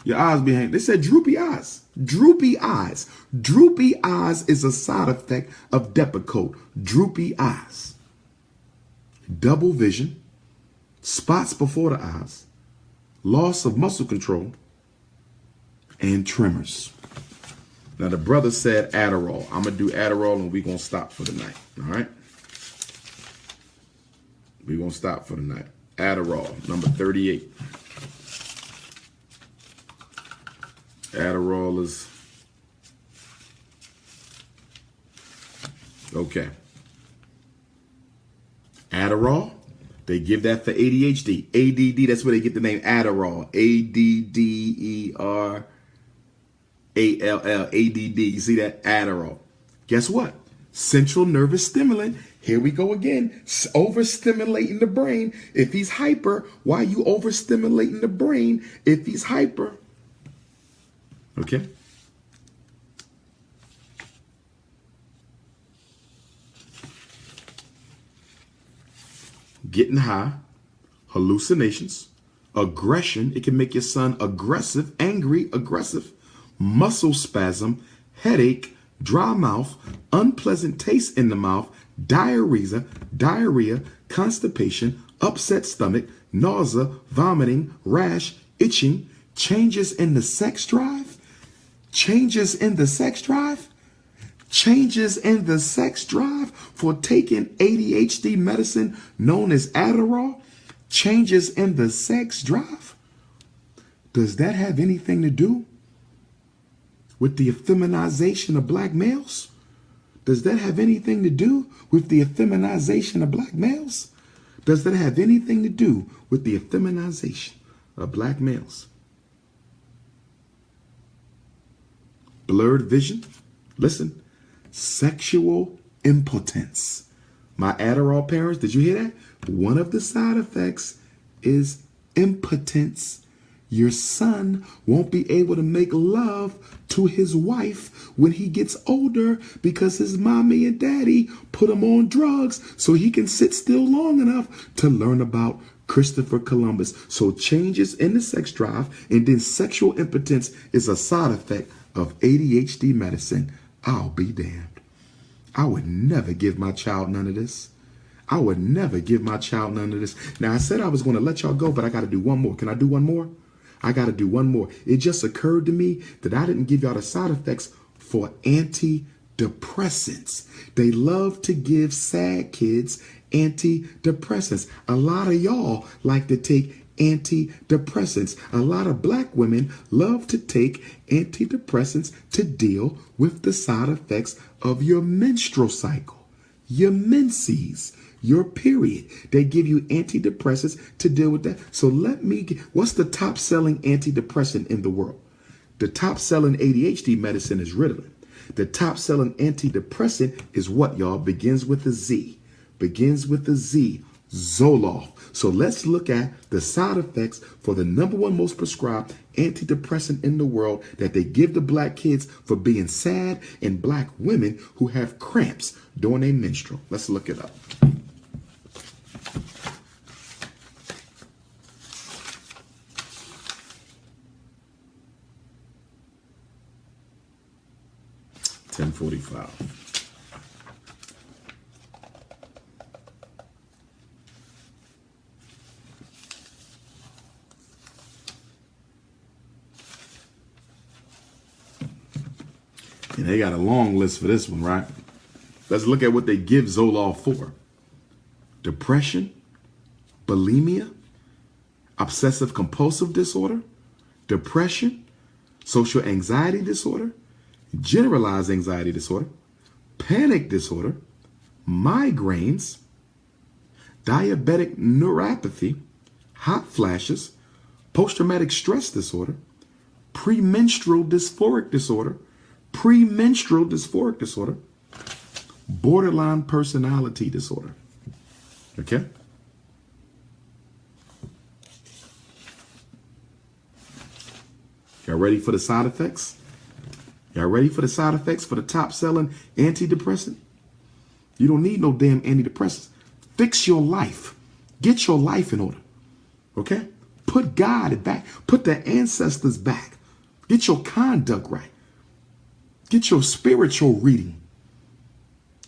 Your eyes be hanging. They said droopy eyes. Droopy eyes. Droopy eyes is a side effect of Depakote. Droopy eyes. Double vision. Spots before the eyes. Loss of muscle control. And tremors. Now the brother said Adderall. I'm going to do Adderall and we're going to stop for the night. All right? We're going to stop for the night. Adderall, number 38. Adderall is okay. Adderall, they give that for ADHD. ADD, that's where they get the name Adderall. ADDERALL. ADD. You see that? Adderall. Guess what? Central nervous stimulant. Here we go again. Overstimulating the brain. If he's hyper, why are you overstimulating the brain if he's hyper? Okay. Getting high, hallucinations, aggression. It can make your son aggressive, angry, aggressive, muscle spasm, headache, dry mouth, unpleasant taste in the mouth, diarrhea, constipation, upset stomach, nausea, vomiting, rash, itching, changes in the sex drive. Changes in the sex drive? Changes in the sex drive for taking ADHD medicine known as Adderall? Changes in the sex drive? Does that have anything to do with the effeminization of black males? Does that have anything to do with the effeminization of black males? Does that have anything to do with the effeminization of black males? Blurred vision. Listen, sexual impotence. My Adderall parents, did you hear that? One of the side effects is impotence. Your son won't be able to make love to his wife when he gets older because his mommy and daddy put him on drugs so he can sit still long enough to learn about Christopher Columbus. So changes in the sex drive and then sexual impotence is a side effect of ADHD medicine. I'll be damned. I would never give my child none of this. I would never give my child none of this. Now, I said I was going to let y'all go, but I got to do one more. Can I do one more? I got to do one more. It just occurred to me that I didn't give y'all the side effects for antidepressants. They love to give sad kids antidepressants. A lot of y'all like to take antidepressants. A lot of black women love to take antidepressants to deal with the side effects of your menstrual cycle, your menses, your period. They give you antidepressants to deal with that. So what's the top selling antidepressant in the world? The top selling ADHD medicine is Ritalin. The top selling antidepressant is what, y'all? Begins with a Z. Begins with a Z. Zoloft. So let's look at the side effects for the number one most prescribed antidepressant in the world that they give to black kids for being sad and black women who have cramps during their menstrual. Let's look it up. $10.45. And they got a long list for this one, right? Let's look at what they give Zoloft for. Depression, bulimia, obsessive compulsive disorder, depression, social anxiety disorder, generalized anxiety disorder, panic disorder, migraines, diabetic neuropathy, hot flashes, post-traumatic stress disorder, premenstrual dysphoric disorder, borderline personality disorder. Okay? Y'all ready for the side effects? Y'all ready for the side effects for the top selling antidepressant? You don't need no damn antidepressants. Fix your life. Get your life in order. Okay? Put God back. Put the ancestors back. Get your conduct right. Get your spiritual reading.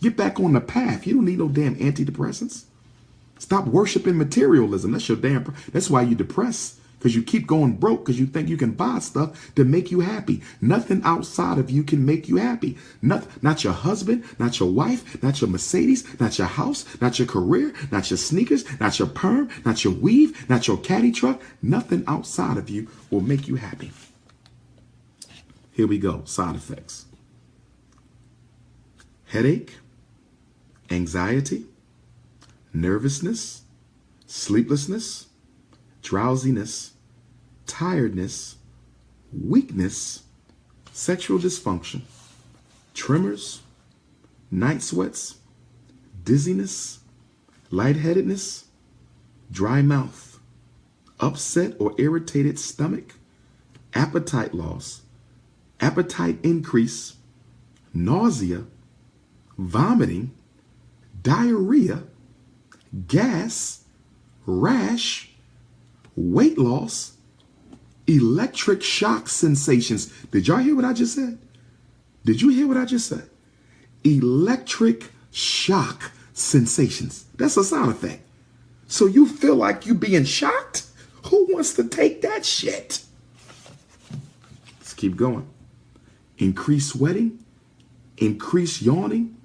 Get back on the path. You don't need no damn antidepressants. Stop worshiping materialism. That's why you're depressed. Because you keep going broke because you think you can buy stuff to make you happy. Nothing outside of you can make you happy. Not your husband, not your wife, not your Mercedes, not your house, not your career, not your sneakers, not your perm, not your weave, not your caddy truck. Nothing outside of you will make you happy. Here we go. Side effects. Headache, anxiety, nervousness, sleeplessness, drowsiness, tiredness, weakness, sexual dysfunction, tremors, night sweats, dizziness, lightheadedness, dry mouth, upset or irritated stomach, appetite loss, appetite increase, nausea, vomiting, diarrhea, gas, rash, weight loss, electric shock sensations. Did y'all hear what I just said? Did you hear what I just said? Electric shock sensations. That's a sound effect. So you feel like you being shocked? Who wants to take that shit? Let's keep going. Increased sweating, increased yawning,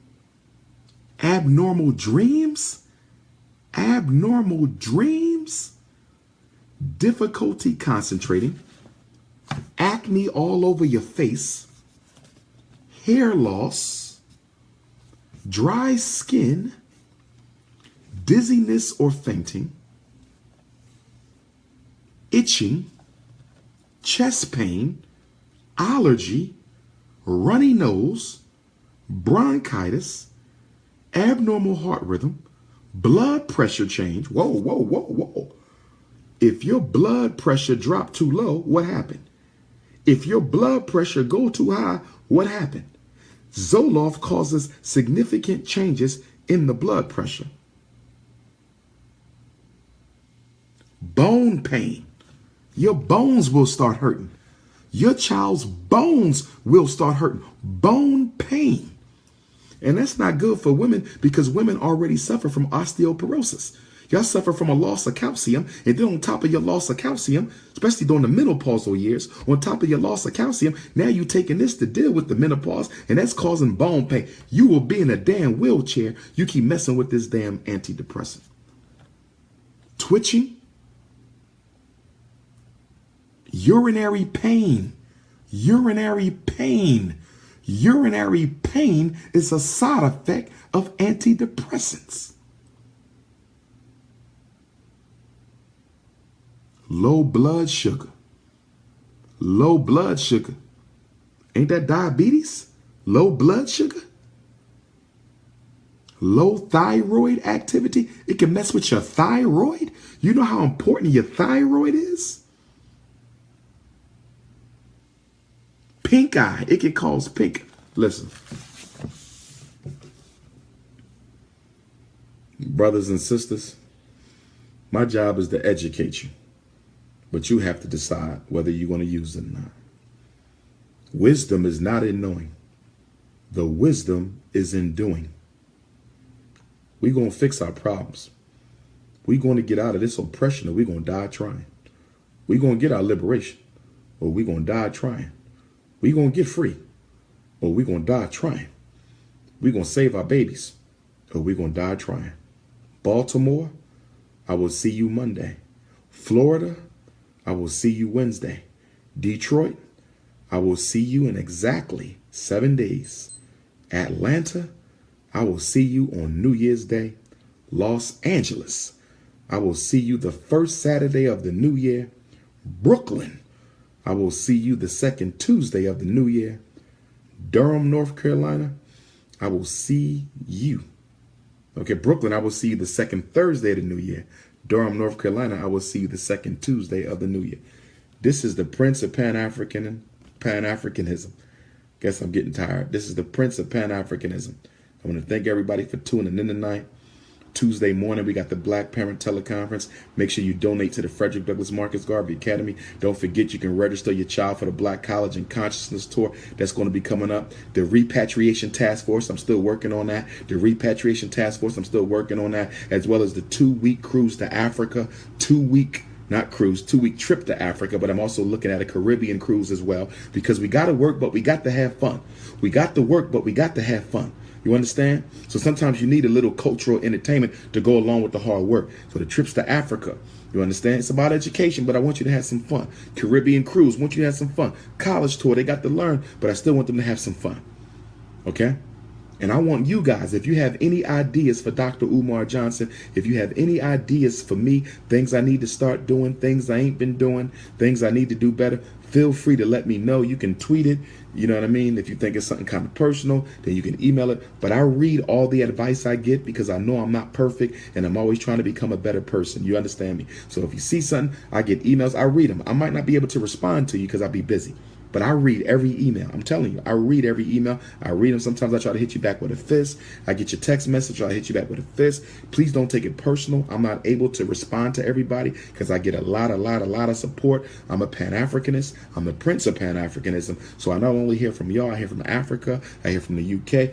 abnormal dreams, difficulty concentrating, acne all over your face, hair loss, dry skin, dizziness or fainting, itching, chest pain, allergy, runny nose, bronchitis, abnormal heart rhythm, blood pressure change. Whoa, whoa, whoa, whoa. If your blood pressure dropped too low, what happened? If your blood pressure go too high, what happened? Zoloft causes significant changes in the blood pressure. Bone pain. Your bones will start hurting. Your child's bones will start hurting. Bone pain. And that's not good for women because women already suffer from osteoporosis. Y'all suffer from a loss of calcium, and then on top of your loss of calcium, especially during the menopausal years, on top of your loss of calcium, now you're taking this to deal with the menopause, and that's causing bone pain. You will be in a damn wheelchair. You keep messing with this damn antidepressant. Twitching, urinary pain. Urinary pain is a side effect of antidepressants. Low blood sugar. Ain't that diabetes? Low blood sugar? Low thyroid activity. It can mess with your thyroid. You know how important your thyroid is? Pink eye. It can cause pink. Listen. Brothers and sisters, my job is to educate you. But you have to decide whether you're going to use it or not. Wisdom is not in knowing. The wisdom is in doing. We're going to fix our problems. We're going to get out of this oppression or we're going to die trying. We're going to get our liberation or we're going to die trying. We're going to get free or we're going to die trying. We're going to save our babies, or we're going to die trying. Baltimore, I will see you Monday. Florida, I will see you Wednesday. Detroit, I will see you in exactly 7 days. Atlanta, I will see you on New Year's Day. Los Angeles, I will see you the first Saturday of the new year. Brooklyn, I will see you the second Tuesday of the new year. Durham, North Carolina, I will see you. Okay, Brooklyn, I will see you the second Thursday of the new year. Durham, North Carolina, I will see you the second Tuesday of the new year. This is the Prince of Pan-Africanism. Guess I'm getting tired. This is the Prince of Pan-Africanism. I want to thank everybody for tuning in tonight. Tuesday morning, we got the Black Parent Teleconference. Make sure you donate to the Frederick Douglass Marcus Garvey Academy. Don't forget you can register your child for the Black College and Consciousness Tour that's going to be coming up. The Repatriation Task Force, I'm still working on that. The Repatriation Task Force, I'm still working on that, as well as the 2-week cruise to Africa, 2-week not cruise, 2-week trip to Africa, but I'm also looking at a Caribbean cruise as well, because we got to work, but we got to have fun. We got to work, but we got to have fun. You understand? So sometimes you need a little cultural entertainment to go along with the hard work. So the trips to Africa, you understand? It's about education, but I want you to have some fun. Caribbean cruise, I want you to have some fun. College tour, they got to learn, but I still want them to have some fun. Okay? And I want you guys, if you have any ideas for Dr. Umar Johnson, if you have any ideas for me, things I need to start doing, things I ain't been doing, things I need to do better, feel free to let me know. You can tweet it. You know what I mean? If you think it's something kind of personal, then you can email it. But I read all the advice I get because I know I'm not perfect and I'm always trying to become a better person. You understand me? So if you see something, I get emails, I read them. I might not be able to respond to you because I'll be busy. But I read every email. I'm telling you, I read every email. I read them. Sometimes I try to hit you back with a fist. I get your text message. I hit you back with a fist. Please don't take it personal. I'm not able to respond to everybody because I get a lot of support. I'm a Pan-Africanist. I'm the Prince of Pan-Africanism. So I not only hear from y'all, I hear from Africa. I hear from the UK.